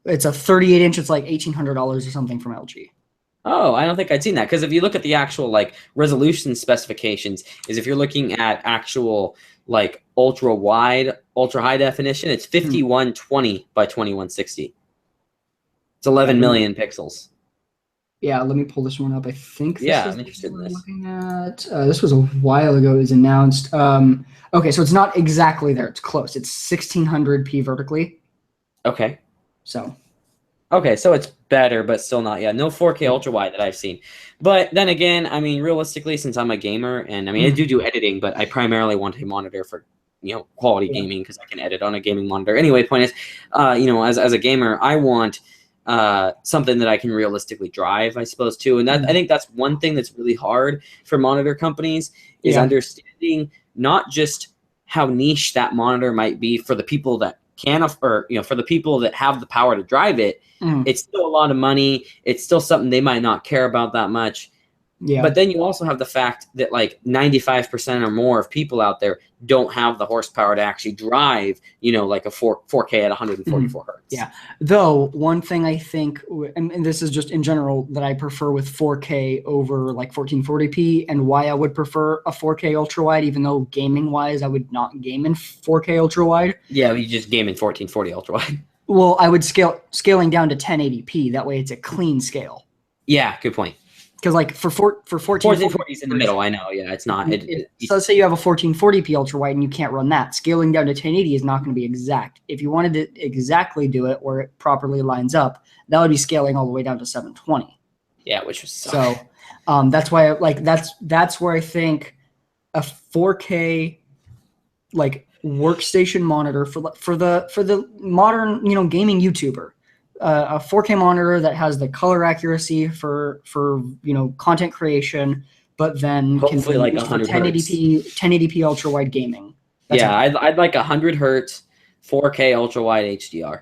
It's a 38-inch. It's like $1,800 or something from LG. Oh, I don't think I'd seen that, because if you look at the actual like resolution specifications, is if you're looking at actual like ultra wide, ultra high definition, it's 5120 by 2160. It's 11 million pixels. Yeah, let me pull this one up. I think this is I'm interested in what this. I'm looking at. This was a while ago. It was announced. Okay, so it's not exactly there. It's close. It's 1600p vertically. Okay. So. Okay, so it's better, but still not yet. No 4K ultra wide that I've seen. But then again, I mean, realistically, since I'm a gamer, and I mean, I do editing, but I primarily want a monitor for, quality gaming, because I can edit on a gaming monitor. Anyway, point is, as a gamer, I want something that I can realistically drive, I suppose, too. And that I think that's one thing that's really hard for monitor companies is understanding not just how niche that monitor might be for the people that can, or for the people that have the power to drive it. It's still a lot of money. It's still something they might not care about that much. Yeah. But then you also have the fact that like 95% or more of people out there don't have the horsepower to actually drive, like a 4K at 144 hertz. Yeah. Though one thing I think, and this is just in general, that I prefer with 4K over like 1440p, and why I would prefer a 4K ultra wide, even though gaming wise, I would not game in 4K ultra wide. Yeah, you just game in 1440 ultra wide. Well, I would scaling down to 1080p. That way it's a clean scale. Yeah, good point. Because like for 1440 is in the middle. I know. Yeah, it's not. So let's say you have a 1440p ultra wide and you can't run that. Scaling down to 1080 is not going to be exact. If you wanted to exactly do it where it properly lines up, that would be scaling all the way down to 720. Yeah, which was so. That's why that's where I think a 4K like workstation monitor for the modern gaming YouTuber. A 4K monitor that has the color accuracy for content creation, but then hopefully can like use 1080p ultra wide gaming. I'd like 100 hertz 4K ultra wide HDR.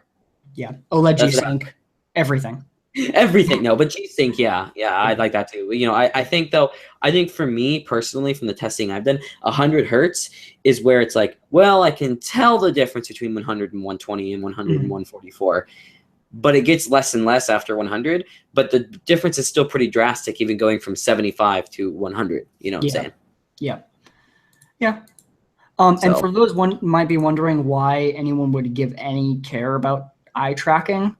Yeah, OLED G-Sync, everything. Everything. No, but G-Sync, yeah, I'd like that too. I think for me personally, from the testing I've done, 100 hertz is where it's like, well, I can tell the difference between 100 and 120 and 100 and 144. But it gets less and less after 100. But the difference is still pretty drastic, even going from 75 to 100. You know what I'm saying? Yeah. Yeah. And for those might be wondering why anyone would give any care about eye tracking,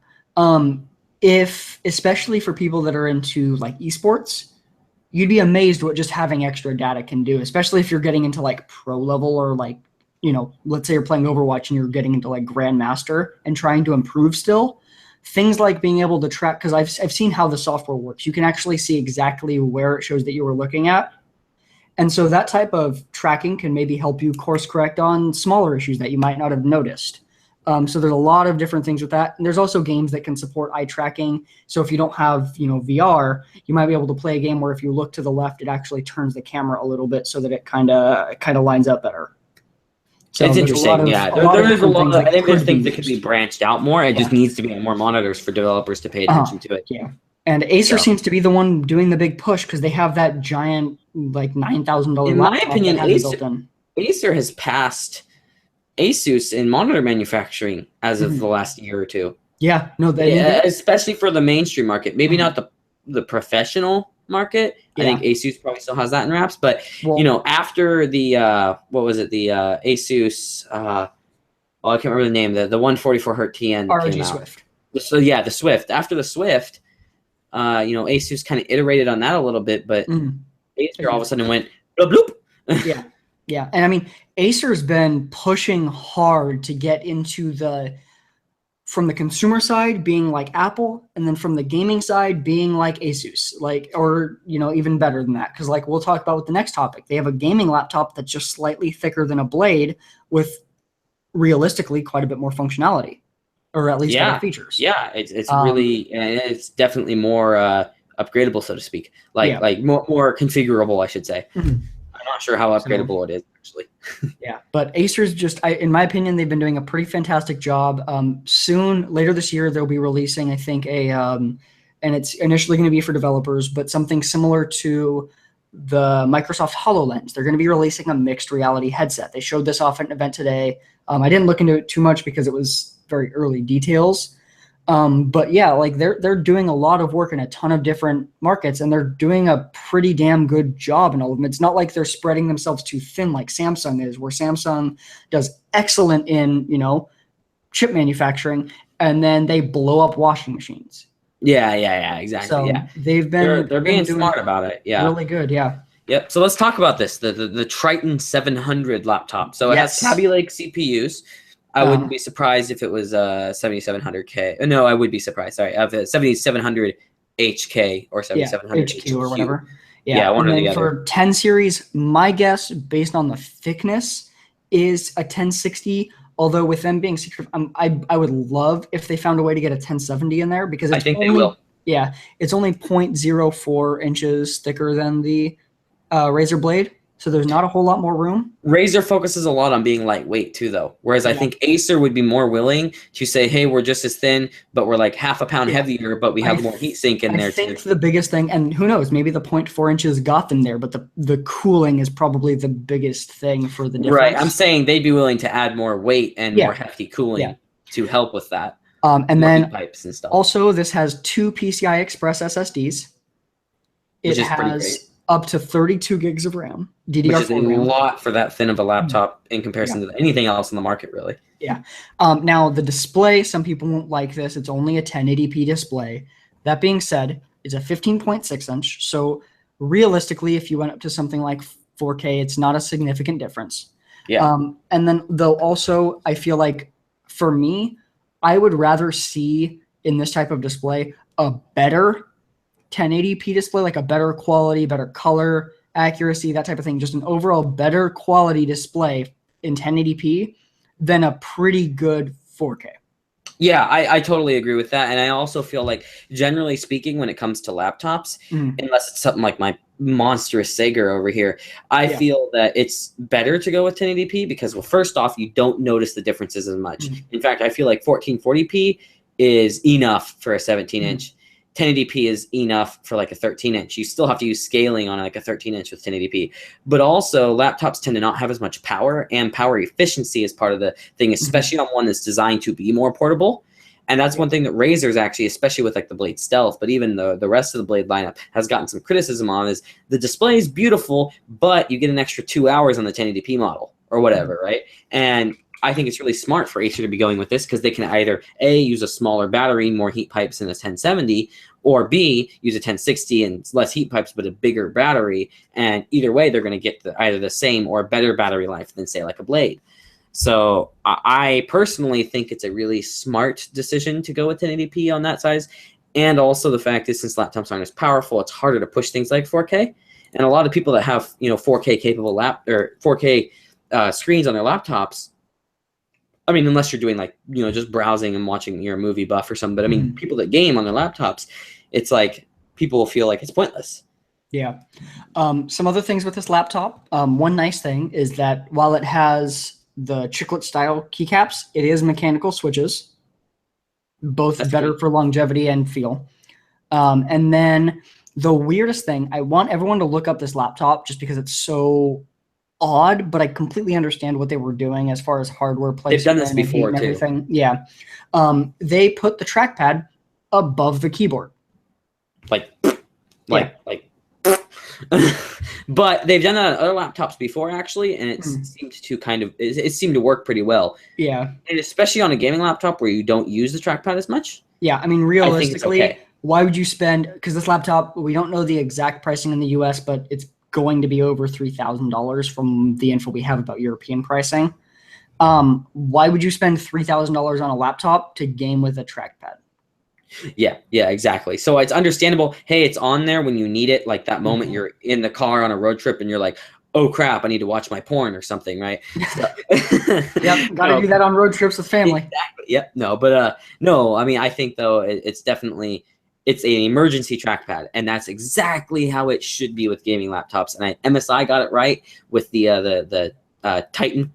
especially for people that are into like esports, you'd be amazed what just having extra data can do, especially if you're getting into like pro level or like, let's say you're playing Overwatch and you're getting into like Grandmaster and trying to improve still. Things like being able to track, because I've seen how the software works. You can actually see exactly where it shows that you were looking at. And so that type of tracking can maybe help you course correct on smaller issues that you might not have noticed. So there's a lot of different things with that. And there's also games that can support eye tracking. So if you don't have, VR, you might be able to play a game where if you look to the left, it actually turns the camera a little bit so that it kind of lines up better. So it's interesting. There's a lot. I think there's things that could be branched out more. It just needs to be more monitors for developers to pay attention to it. Yeah. And Acer seems to be the one doing the big push because they have that giant, like $9,000 in my opinion, Acer has passed Asus in monitor manufacturing as of the last year or two. Yeah, no, especially for the mainstream market. Maybe not the professional market. I think Asus probably still has that in wraps. But after the Asus, I can't remember the name. The 144 Hz TN ROG came out. Swift. So yeah, the Swift. After the Swift, Asus kind of iterated on that a little bit, but Acer all of a sudden went bloop bloop. Yeah, and I mean, Acer's been pushing hard to get into from the consumer side being like Apple, and then from the gaming side being like Asus, or even better than that, because like we'll talk about with the next topic. They have a gaming laptop that's just slightly thicker than a Blade with realistically quite a bit more functionality, or at least better features. Yeah, it's really, it's definitely more upgradable, so to speak, like more configurable, I should say. I'm not sure how upgradable it is actually. Yeah, but Acer's just, in my opinion, they've been doing a pretty fantastic job. Soon, later this year, they'll be releasing, I think, and it's initially going to be for developers, but something similar to the Microsoft HoloLens. They're going to be releasing a mixed reality headset. They showed this off at an event today. I didn't look into it too much because it was very early details. But yeah, like they're doing a lot of work in a ton of different markets, and they're doing a pretty damn good job in all of them. It's not like they're spreading themselves too thin like Samsung is, where Samsung does excellent in, chip manufacturing, and then they blow up washing machines. Yeah, exactly. So yeah, they're being smart about it. Yeah, really good. Yeah. Yep. So let's talk about this. The Triton 700 laptop. So it has Kaby Lake CPUs. I wouldn't be surprised if it was 7700K. No, I would be surprised. Sorry, of 7700 HK or 7700 HQ or whatever. Yeah, one or the other. For 10 series, my guess, based on the thickness, is a 1060. Although with them being secret, I would love if they found a way to get a 1070 in there, because I think they will. Yeah, it's only 0.04 inches thicker than the Razer Blade, so there's not a whole lot more room. Razer focuses a lot on being lightweight too, though. Whereas I think Acer would be more willing to say, hey, we're just as thin, but we're like half a pound heavier, but we have more heat sink in there too. I think the biggest thing, and who knows, maybe the 0.4 inches got them there, but the cooling is probably the biggest thing for the difference. Right, I'm saying they'd be willing to add more weight and more hefty cooling to help with that. And then pipes and stuff. Also, this has 2 PCI Express SSDs. It has up to 32 gigs of RAM. DDR4 which is a RAM. lot for that thin of a laptop in comparison to anything else in the market, really. Yeah. Now, the display, some people won't like this. It's only a 1080p display. That being said, it's a 15.6 inch. So realistically, if you went up to something like 4K, it's not a significant difference. Yeah. And then, though, also, I feel like for me, I would rather see in this type of display a better 1080p display, like a better quality, better color accuracy, that type of thing, just an overall better quality display in 1080p than a pretty good 4K. Yeah, I totally agree with that. And I also feel like, generally speaking, when it comes to laptops, unless it's something like my monstrous Sager over here, I feel that it's better to go with 1080p because, well, first off, you don't notice the differences as much. In fact, I feel like 1440p is enough for a 17-inch. 1080p is enough for like a 13-inch. You still have to use scaling on like a 13-inch with 1080p. But also, laptops tend to not have as much power, and power efficiency is part of the thing, especially on one that's designed to be more portable. And that's one thing that Razer's actually, especially with like the Blade Stealth, but even the rest of the Blade lineup has gotten some criticism on, is the display is beautiful, but you get an extra 2 hours on the 1080p model or whatever, right? And I think it's really smart for Acer to be going with this because they can either A, use a smaller battery, more heat pipes in a 1070, or B, use a 1060 and less heat pipes but a bigger battery. And either way, they're going to get either the same or better battery life than, say, like a Blade. So I personally think it's a really smart decision to go with 1080p on that size. And also the fact is, since laptops aren't as powerful, it's harder to push things like 4K. And a lot of people that have 4K capable 4K screens on their laptops, I mean, unless you're doing like, just browsing and watching, you're a movie buff or something. But I mean, people that game on their laptops, it's like people feel like it's pointless. Yeah. Some other things with this laptop. One nice thing is that while it has the chiclet style keycaps, it is mechanical switches, both That's better for longevity and feel. And then the weirdest thing, I want everyone to look up this laptop just because it's so odd, but I completely understand what they were doing as far as hardware placement. They've done this before and everything. Yeah. They put the trackpad above the keyboard. But they've done that on other laptops before, actually, and it seemed to it seemed to work pretty well. Yeah. And especially on a gaming laptop where you don't use the trackpad as much. Yeah, I mean, realistically, why would you spend, because this laptop, we don't know the exact pricing in the US, but it's going to be over $3,000 from the info we have about European pricing. Why would you spend $3,000 on a laptop to game with a trackpad? Yeah, exactly. So it's understandable. Hey, it's on there when you need it. Like that moment you're in the car on a road trip and you're like, oh crap, I need to watch my porn or something, right? Yep, gotta do that on road trips with family. Exactly. Yep. No, I mean, I think though it's definitely, it's an emergency trackpad, and that's exactly how it should be with gaming laptops. And MSI got it right with the Titan,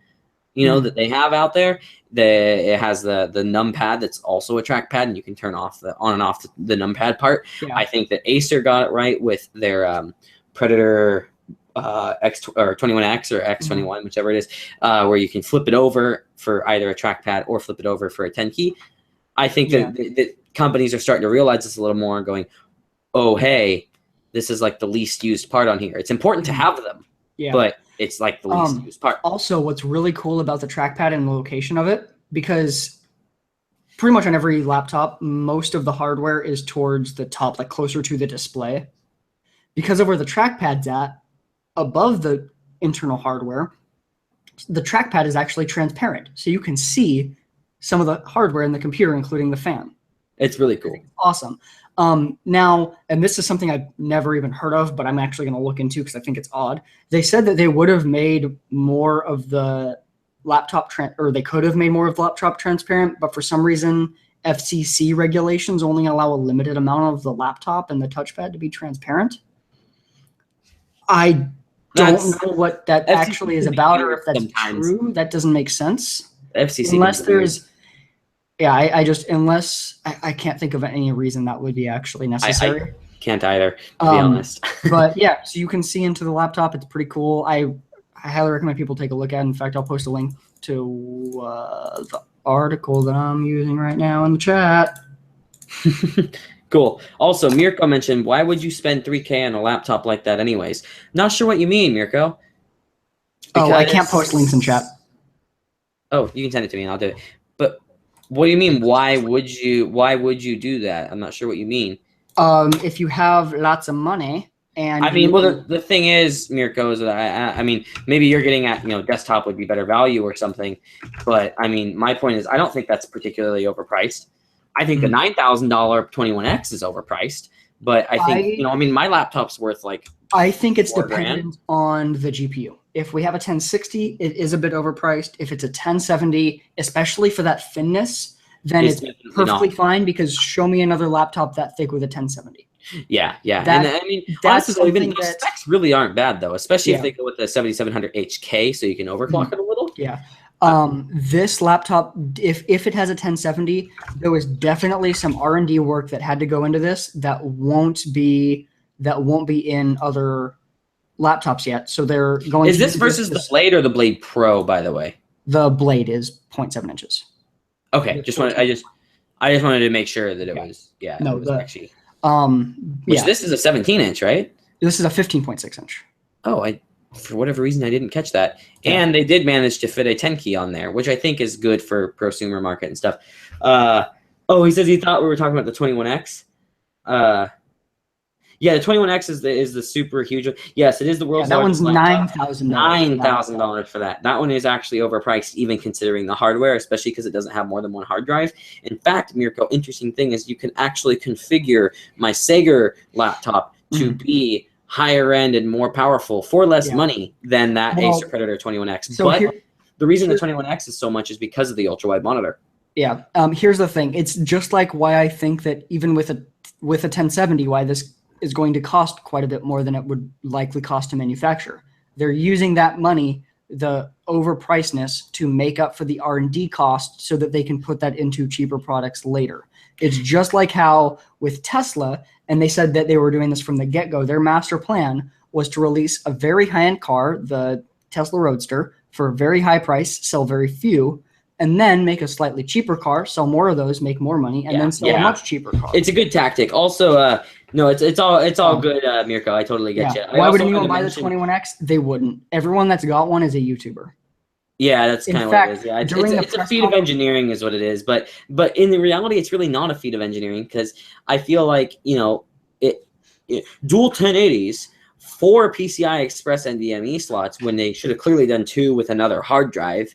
that they have out there. It has the numpad that's also a trackpad, and you can turn off the on and off the numpad part. Yeah. I think that Acer got it right with their Predator X or 21X or X21, whichever it is, where you can flip it over for either a trackpad or flip it over for a 10 key. I think that companies are starting to realize this a little more and going, oh, hey, this is like the least used part on here. It's important to have them, but it's like the least used part. Also, what's really cool about the trackpad and the location of it, because pretty much on every laptop, most of the hardware is towards the top, like closer to the display. Because of where the trackpad's at, above the internal hardware, the trackpad is actually transparent. So you can see some of the hardware in the computer, including the fan. It's really cool. Awesome. Now, and this is something I've never even heard of, but I'm actually going to look into because I think it's odd. They said that they would have made more of the laptop, or they could have made more of the laptop transparent, but for some reason, FCC regulations only allow a limited amount of the laptop and the touchpad to be transparent. I don't know what that actually is about, or if that's true. That doesn't make sense. FCC, unless there's, I can't think of any reason that would be actually necessary. I can't either, to be honest. But yeah, so you can see into the laptop. It's pretty cool. I highly recommend people take a look at it. In fact, I'll post a link to the article that I'm using right now in the chat. Cool. Also, Mirko mentioned, why would you spend $3K on a laptop like that anyways? Not sure what you mean, Mirko. I can't post links in chat. Oh, you can send it to me and I'll do it. But what do you mean? Why would you do that? I'm not sure what you mean. If you have lots of money and the thing is, Mirko, is that I mean, maybe you're getting at, desktop would be better value or something. But I mean, my point is, I don't think that's particularly overpriced. I think the $9,000 21X is overpriced, but I think, my laptop's worth like I think it's dependent on the GPU. If we have a 1060, it is a bit overpriced. If it's a 1070, especially for that thinness, then it's perfectly fine, because show me another laptop that thick with a 1070. Yeah. And I mean, honestly, even the specs really aren't bad though, especially if they go with the 7700 HK, so you can overclock it a little. Yeah. This laptop, if it has a 1070, there was definitely some R&D work that had to go into this that won't be in other laptops yet. So they're going. Is this versus the Blade or the Blade Pro, by the way? The Blade is 0.7 inches. Okay, I just wanted to make sure that it was actually. This is a 17-inch, right? This is a 15.6 inch. Oh, for whatever reason, I didn't catch that. And they did manage to fit a 10 key on there, which I think is good for prosumer market and stuff. He says he thought we were talking about the 21X. Yeah, the 21X is the super huge one. Yes, it is the world's largest. That one's $9,000. $9,000 for that. That one is actually overpriced, even considering the hardware, especially because it doesn't have more than one hard drive. In fact, Mirko, interesting thing is you can actually configure my Sager laptop to be higher end and more powerful for less money than that Acer Predator 21X. So but the reason the 21X is so much is because of the ultra-wide monitor. Yeah. Here's the thing. It's just like why I think that even with a 1070, why this is going to cost quite a bit more than it would likely cost to manufacture. They're using that money, the overpricedness, to make up for the R&D cost so that they can put that into cheaper products later. It's just like how with Tesla, and they said that they were doing this from the get-go, their master plan was to release a very high-end car, the Tesla Roadster, for a very high price, sell very few, and then make a slightly cheaper car, sell more of those, make more money, and then sell a much cheaper car. It's a good tactic. Also, no, it's all good, Mirko. I totally get you. Why would anyone buy the 21X? They wouldn't. Everyone that's got one is a YouTuber. Yeah, that's kind of what it is. Yeah, it's a feat of engineering is what it is. But in the reality, it's really not a feat of engineering, because I feel like, dual 1080s, 4 PCI Express NVMe slots when they should have clearly done 2 with another hard drive.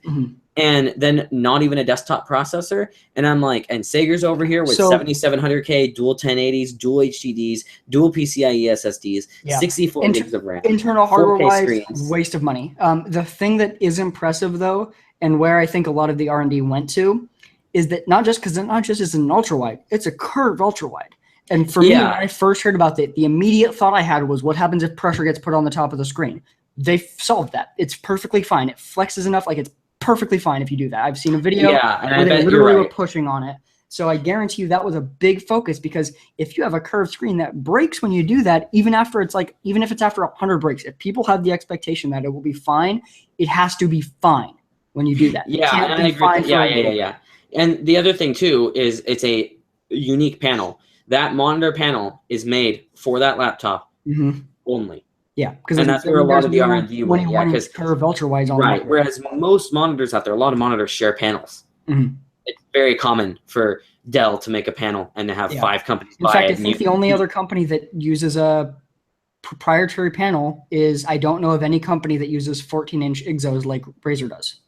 And then not even a desktop processor. And I'm like, and Sager's over here with 7700K, dual 1080s, dual HDDs, dual PCIe SSDs, 64 gigs of RAM. Internal hardware-wise, waste of money. The thing that is impressive, though, and where I think a lot of the R&D went to, is that not just because it's an ultra-wide, it's a curved ultra-wide. And for me, when I first heard about it, the immediate thought I had was, what happens if pressure gets put on the top of the screen? they've solved that. It's perfectly fine. It flexes enough, like it's perfectly fine if you do that. I've seen a video where they literally were pushing on it. So I guarantee you that was a big focus, because if you have a curved screen that breaks when you do that, even if it's after 100 breaks, if people have the expectation that it will be fine, it has to be fine when you do that. Yeah, and I agree with that. Yeah. And the other thing too is it's a unique panel. That monitor panel is made for that laptop only. Yeah, because that's where a lot of the R&D went. Yeah, because curve ultra wides on right. Whereas most monitors out there, a lot of monitors share panels. It's very common for Dell to make a panel and to have 5 companies buy it. In fact, I think the only other company that uses a proprietary panel is, I don't know of any company that uses 14-inch IGZOs like Razer does.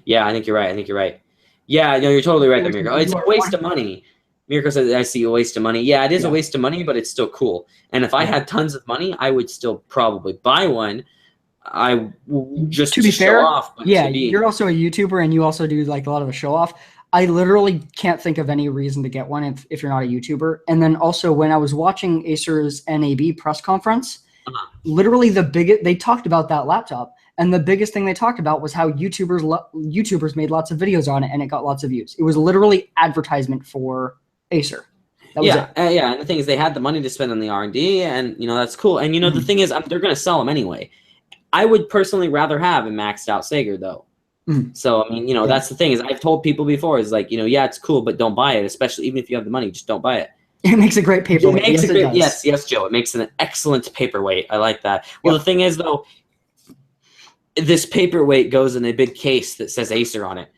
Yeah, I think you're right. Yeah, no, you're totally right there, Mirko. It's a waste of money. Mirko says, I see a waste of money. Yeah, it is a waste of money, but it's still cool. And if I had tons of money, I would still probably buy one. Just to be fair, show off. But you're also a YouTuber, and you also do like a lot of the show off. I literally can't think of any reason to get one if you're not a YouTuber. And then also, when I was watching Acer's NAB press conference, literally they talked about that laptop, and the biggest thing they talked about was how YouTubers made lots of videos on it, and it got lots of views. It was literally advertisement for Acer. That was it. And the thing is, they had the money to spend on the R&D, and that's cool. And the thing is, they're going to sell them anyway. I would personally rather have a maxed out Sager though. So, I mean, that's the thing is, I've told people before, is like, it's cool, but don't buy it, especially even if you have the money, just don't buy it. It makes a great paperweight. Yes, Joe. It makes an excellent paperweight. I like that. Well, the thing is, though, this paperweight goes in a big case that says Acer on it.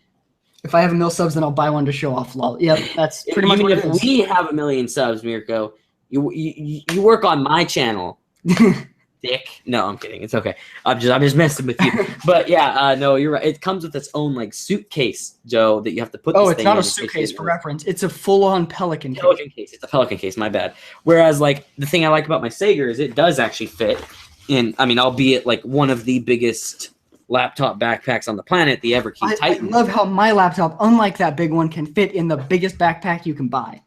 If I have 1 million subs, then I'll buy one to show off. Lol. Yeah, that's pretty much what it is. Even if we have 1 million subs, Mirko, you work on my channel. Dick. No, I'm kidding. It's okay. I'm just messing with you. But no, you're right. It comes with its own like suitcase, Joe, that you have to put. It's not a suitcase for reference. It's a full-on Pelican case. It's a Pelican case. My bad. Whereas like the thing I like about my Sager is it does actually fit in. I mean, albeit like one of the biggest laptop backpacks on the planet, the Everkey Titan. I love how my laptop, unlike that big one, can fit in the biggest backpack you can buy.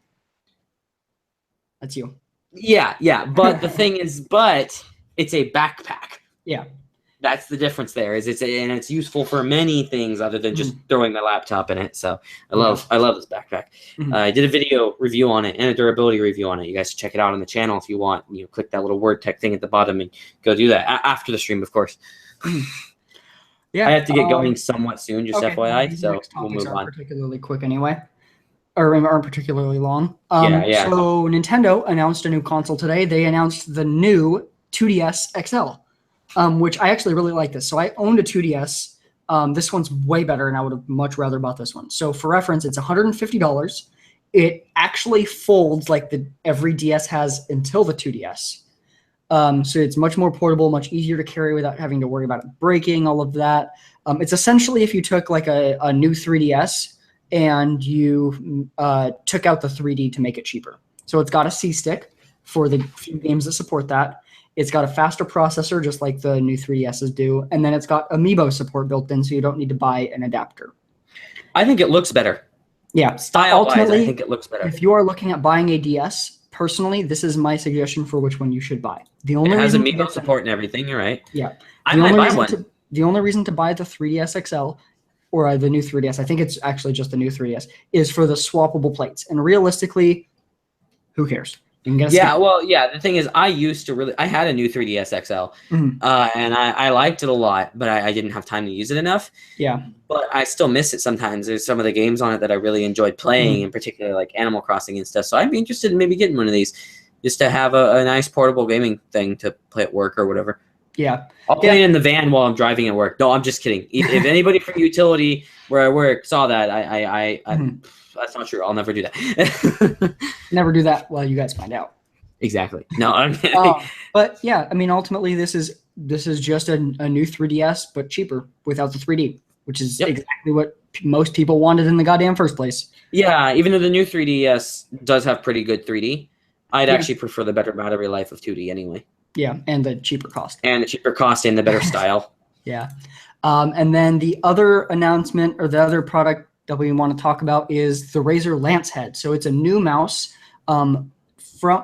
That's you. Yeah. But the thing is, it's a backpack. Yeah. That's the difference there. And it's useful for many things other than just throwing my laptop in it. So I love this backpack. I did a video review on it and a durability review on it. You guys should check it out on the channel if you want. Click that little WordTech thing at the bottom and go do that after the stream, of course. I have to get going somewhat soon, just FYI. So we'll move on. Particularly quick anyway. Or aren't particularly long. So Nintendo announced a new console today. They announced the new 2DS XL, which I actually really like this. So I owned a 2DS. This one's way better, and I would have much rather bought this one. So for reference, it's $150. It actually folds like every DS has until the 2DS. So it's much more portable, much easier to carry without having to worry about it breaking, all of that. It's essentially if you took like a new 3DS and you took out the 3D to make it cheaper. So it's got a C-stick for the few games that support that. It's got a faster processor, just like the new 3DSs do. And then it's got Amiibo support built in, so you don't need to buy an adapter. I think it looks better. Yeah. Style-wise, I think it looks better. If you are looking at buying a DS, personally, this is my suggestion for which one you should buy. It has Amiibo support and everything, you're right. Yeah. I might buy one. The only reason to buy the 3DS XL, or the new 3DS, I think it's actually just the new 3DS, is for the swappable plates. And realistically, who cares? The thing is, I had a new 3DS XL, and I liked it a lot, but I didn't have time to use it enough. Yeah. But I still miss it sometimes. There's some of the games on it that I really enjoyed playing, in particular like Animal Crossing and stuff. So I'd be interested in maybe getting one of these, just to have a nice portable gaming thing to play at work or whatever. Yeah. I'll play it in the van while I'm driving at work. No, I'm just kidding. If anybody from utility where I work saw that, I that's not true. I'll never do that. Never do that while you guys find out. Exactly. No, I'm but yeah, I mean, ultimately, this is just a new 3DS, but cheaper without the 3D, which is exactly what most people wanted in the goddamn first place. Yeah, even though the new 3DS does have pretty good 3D, I'd actually prefer the better battery life of 2D anyway. Yeah, and the cheaper cost. And the better style. Yeah. And then the other announcement, or the other product that we want to talk about, is the Razer Lance Head. So it's a new mouse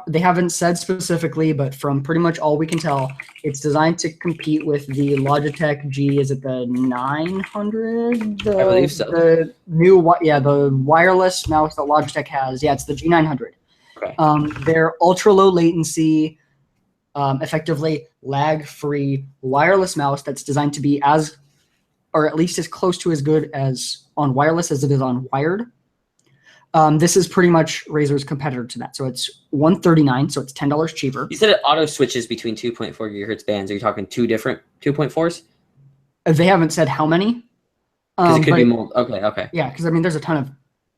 they haven't said specifically, but from pretty much all we can tell, it's designed to compete with the Logitech G. Is it the 900? I believe so. The new, the wireless mouse that Logitech has. Yeah, it's the G900. Okay. They're ultra low latency, effectively lag-free wireless mouse that's designed to be as, or at least as close to as good as on wireless as it is on wired. This is pretty much Razer's competitor to that. So it's $139, so it's $10 cheaper. You said it auto switches between 2.4 gigahertz bands. Are you talking two different 2.4s? They haven't said how many. Because it could be more. Okay. Yeah, because I mean, there's a ton of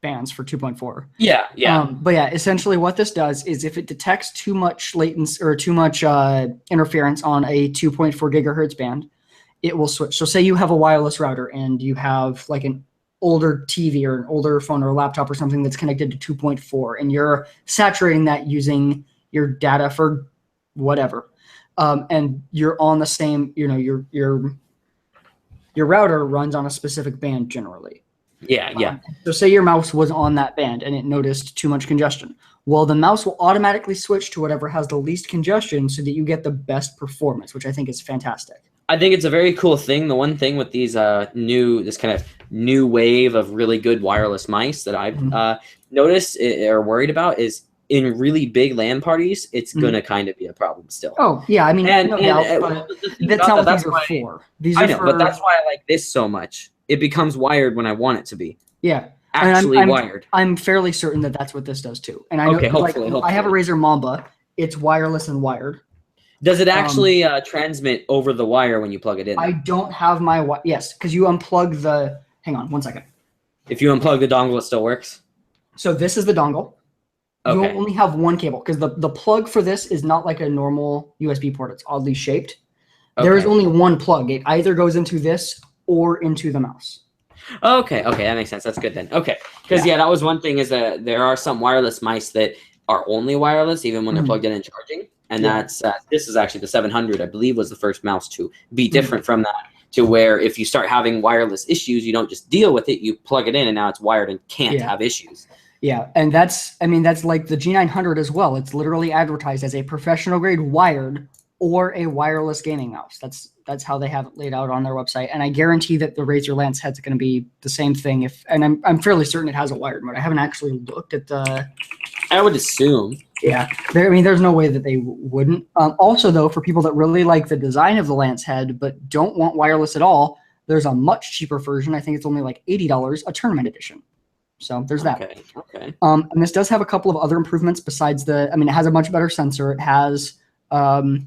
bands for 2.4. Yeah. But yeah, essentially what this does is if it detects too much latency or too much interference on a 2.4 gigahertz band, it will switch. So say you have a wireless router and you have like an older TV or an older phone or a laptop or something that's connected to 2.4, and you're saturating that using your data for whatever, and you're on the same, your router runs on a specific band generally. Yeah. So say your mouse was on that band and it noticed too much congestion. Well, the mouse will automatically switch to whatever has the least congestion so that you get the best performance, which I think is fantastic. I think it's a very cool thing. The one thing with these this kind of new wave of really good wireless mice that I've noticed or worried about is in really big LAN parties, it's gonna kind of be a problem still. Oh yeah, I mean, that's not what these are for. But that's why I like this so much. It becomes wired when I want it to be. Yeah, actually wired. I'm fairly certain that that's what this does too. And I know, hopefully. I have a Razer Mamba. It's wireless and wired. Does it actually transmit over the wire when you plug it in? I don't have my yes, because you unplug the. Hang on, 1 second. If you unplug the dongle, it still works. So this is the dongle. Okay. You only have one cable because the plug for this is not like a normal USB port. It's oddly shaped. Okay. There is only one plug. It either goes into this or into the mouse. Okay, that makes sense. That's good then. Okay, because that was one thing is that there are some wireless mice that are only wireless even when they're plugged in and charging. And that's this is actually the 700, I believe, was the first mouse to be different from that, to where if you start having wireless issues, you don't just deal with it, you plug it in and now it's wired and can't have issues. Yeah, and that's like the G900 as well. It's literally advertised as a professional grade wired or a wireless gaming mouse. That's how they have it laid out on their website. And I guarantee that the Razer Lance head's going to be the same thing. I'm fairly certain it has a wired mode. I haven't actually looked at the. I would assume. Yeah, there's no way that they wouldn't. Also, though, for people that really like the design of the Lance head but don't want wireless at all, there's a much cheaper version. I think it's only like $80, a tournament edition. So there's that. Okay. And this does have a couple of other improvements besides it has a much better sensor. It has the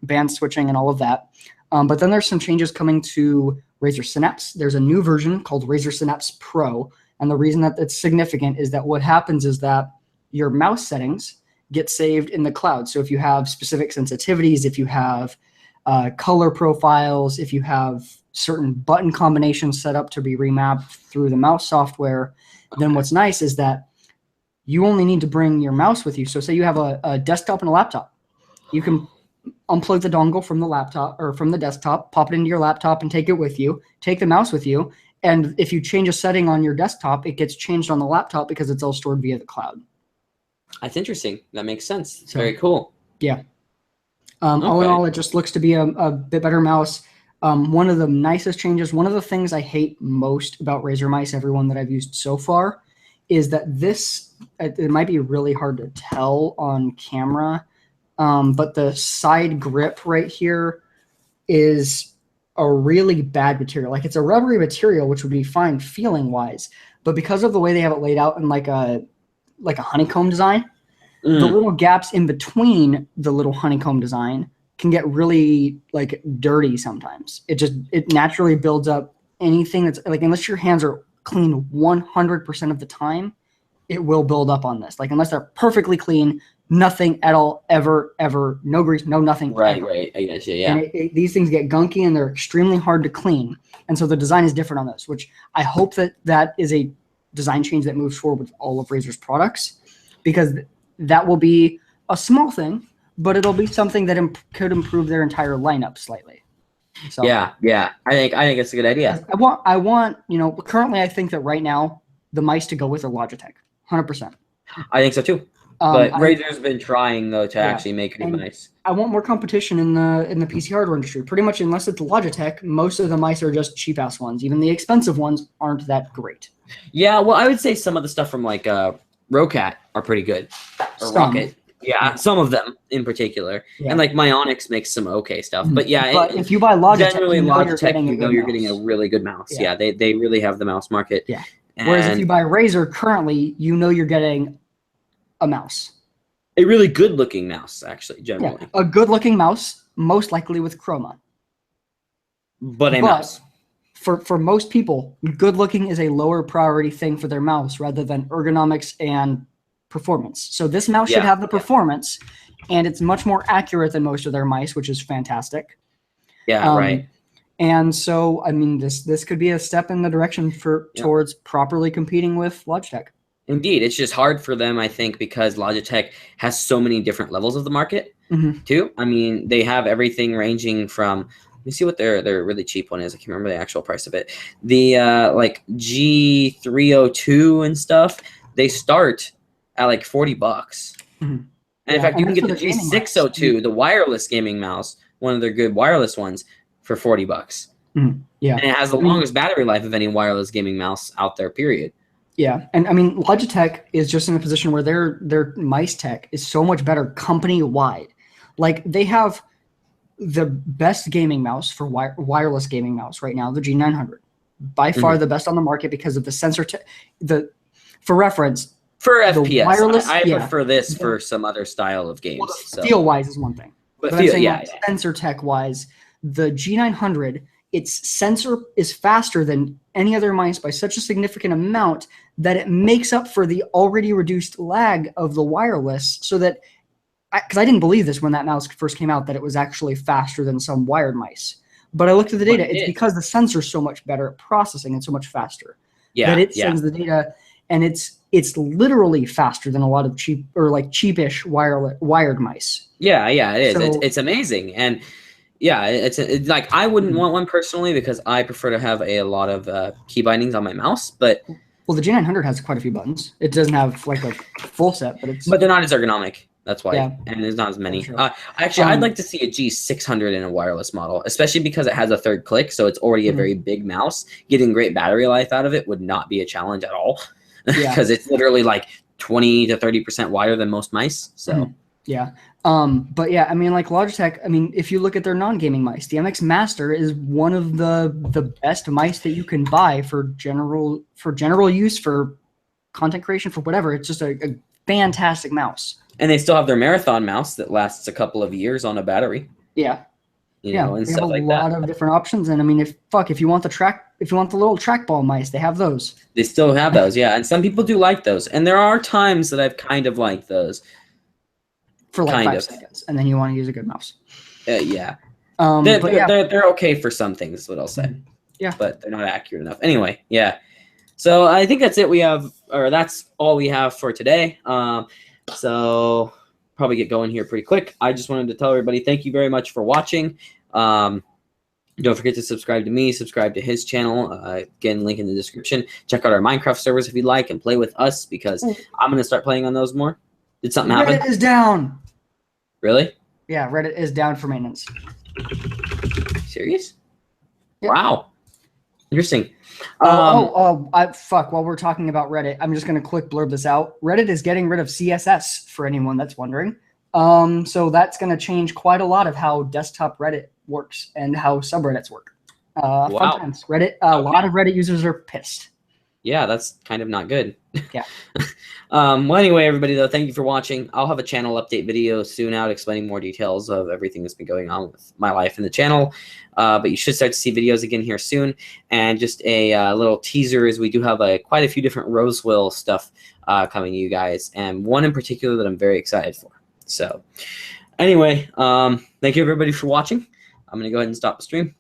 band switching and all of that. But then there's some changes coming to Razer Synapse. There's a new version called Razer Synapse Pro. And the reason that it's significant is that what happens is that your mouse settings get saved in the cloud. So if you have specific sensitivities, if you have color profiles, if you have certain button combinations set up to be remapped through the mouse software, then what's nice is that you only need to bring your mouse with you. So say you have a desktop and a laptop. You can unplug the dongle from the laptop or from the desktop, pop it into your laptop and take it with you, take the mouse with you. And if you change a setting on your desktop, it gets changed on the laptop because it's all stored via the cloud. That's interesting. That makes sense. It's very cool. Yeah. All in all, it just looks to be a bit better mouse. One of the nicest changes, one of the things I hate most about Razer mice, everyone that I've used so far, is that it might be really hard to tell on camera, but the side grip right here is a really bad material. Like it's a rubbery material, which would be fine feeling wise, but because of the way they have it laid out in like a honeycomb design, the little gaps in between the little honeycomb design can get really like dirty sometimes. It naturally builds up anything that's like, unless your hands are clean 100% of the time, it will build up on this. Like unless they're perfectly clean, nothing at all, ever, no grease, no nothing. Right. I guess, yeah. And these things get gunky and they're extremely hard to clean. And so the design is different on this, which I hope that is a design change that moves forward with all of Razer's products, because that will be a small thing, but it'll be something that could improve their entire lineup slightly. So yeah. I think it's a good idea. I want currently I think that right now the mice to go with are Logitech, 100%. I think so too. But Razer's been trying though to actually make it nice. I want more competition in the PC hardware industry. Pretty much, unless it's Logitech, most of the mice are just cheap ass ones. Even the expensive ones aren't that great. Yeah, well, I would say some of the stuff from like Rocat are pretty good. Or Rocket. Yeah, some of them in particular. Yeah. And like Myonix makes some okay stuff. But yeah, but if you buy Logitech, generally Logitech, you're getting a really good mouse. Yeah, they really have the mouse market. Yeah. Whereas if you buy Razer currently, you're getting a mouse. A really good looking mouse, actually, generally. Yeah, a good looking mouse, most likely with chroma. But a mouse. For most people, good looking is a lower priority thing for their mouse rather than ergonomics and performance. So this mouse should have the performance, and it's much more accurate than most of their mice, which is fantastic. Yeah, right. And so, I mean, this could be a step in the direction towards properly competing with Logitech. Indeed, it's just hard for them, I think, because Logitech has so many different levels of the market, too. I mean, they have everything ranging from, let me see what their really cheap one is. I can't remember the actual price of it. The like G302 and stuff, they start at like $40. And in fact, you can get the G602, the wireless gaming mouse, one of their good wireless ones, for $40. Yeah, and it has the longest battery life of any wireless gaming mouse out there, period. Yeah, and I mean, Logitech is just in a position where their mice tech is so much better company-wide. Like, they have the best gaming mouse for wireless gaming mouse right now, the G900. By far the best on the market because of the sensor for reference. For FPS, wireless, I prefer this for some other style of games. Well, feel-wise is one thing. But I'm saying sensor tech-wise, the G900, its sensor is faster than any other mice by such a significant amount that it makes up for the already reduced lag of the wireless, so that, because I didn't believe this when that mouse first came out, that it was actually faster than some wired mice. But I looked at the data. It's because the sensor's so much better at processing and so much faster that it sends the data, and it's literally faster than a lot of cheap or like cheapish wired mice. Yeah, it is. So, it's amazing. And yeah, it's like, I wouldn't want one personally because I prefer to have a lot of key bindings on my mouse. But well, the G900 has quite a few buttons. It doesn't have like a full set, but they're not as ergonomic. That's why, and there's not as many. Sure. Actually, I'd like to see a G600 in a wireless model, especially because it has a third click, so it's already a very big mouse. Getting great battery life out of it would not be a challenge at all, because it's literally like 20 to 30% wider than most mice. So but yeah, I mean, like Logitech, I mean, if you look at their non-gaming mice, the MX Master is one of the best mice that you can buy for general use, for content creation, for whatever. It's just a fantastic mouse. And they still have their Marathon mouse that lasts a couple of years on a battery. Yeah. You know, and stuff like that. They have a lot of different options. And I mean, if you want the little trackball mice, they have those. They still have those, yeah. And some people do like those. And there are times that I've kind of liked those. For like 5 seconds. And then you want to use a good mouse. Yeah. They're okay for some things, is what I'll say. Yeah. But they're not accurate enough. Anyway, yeah. So I think that's it. That's all we have for today. So probably get going here pretty quick. I just wanted to tell everybody thank you very much for watching. Don't forget to subscribe to me, subscribe to his channel. Again, link in the description. Check out our Minecraft servers if you'd like, and play with us, because I'm going to start playing on those more. Did something happen? Reddit is down. Really? Yeah, Reddit is down for maintenance. Serious? Yeah. Wow. Interesting. While we're talking about Reddit, I'm just going to quick blurb this out. Reddit is getting rid of CSS, for anyone that's wondering. So that's going to change quite a lot of how desktop Reddit works and how subreddits work. Fun times. Reddit. A lot of Reddit users are pissed. Yeah, that's kind of not good. Yeah. Well, anyway, everybody, though, thank you for watching. I'll have a channel update video soon out explaining more details of everything that's been going on with my life in the channel. But you should start to see videos again here soon. And just a little teaser is we do have quite a few different Roswell stuff coming to you guys, and one in particular that I'm very excited for. So anyway, thank you, everybody, for watching. I'm going to go ahead and stop the stream.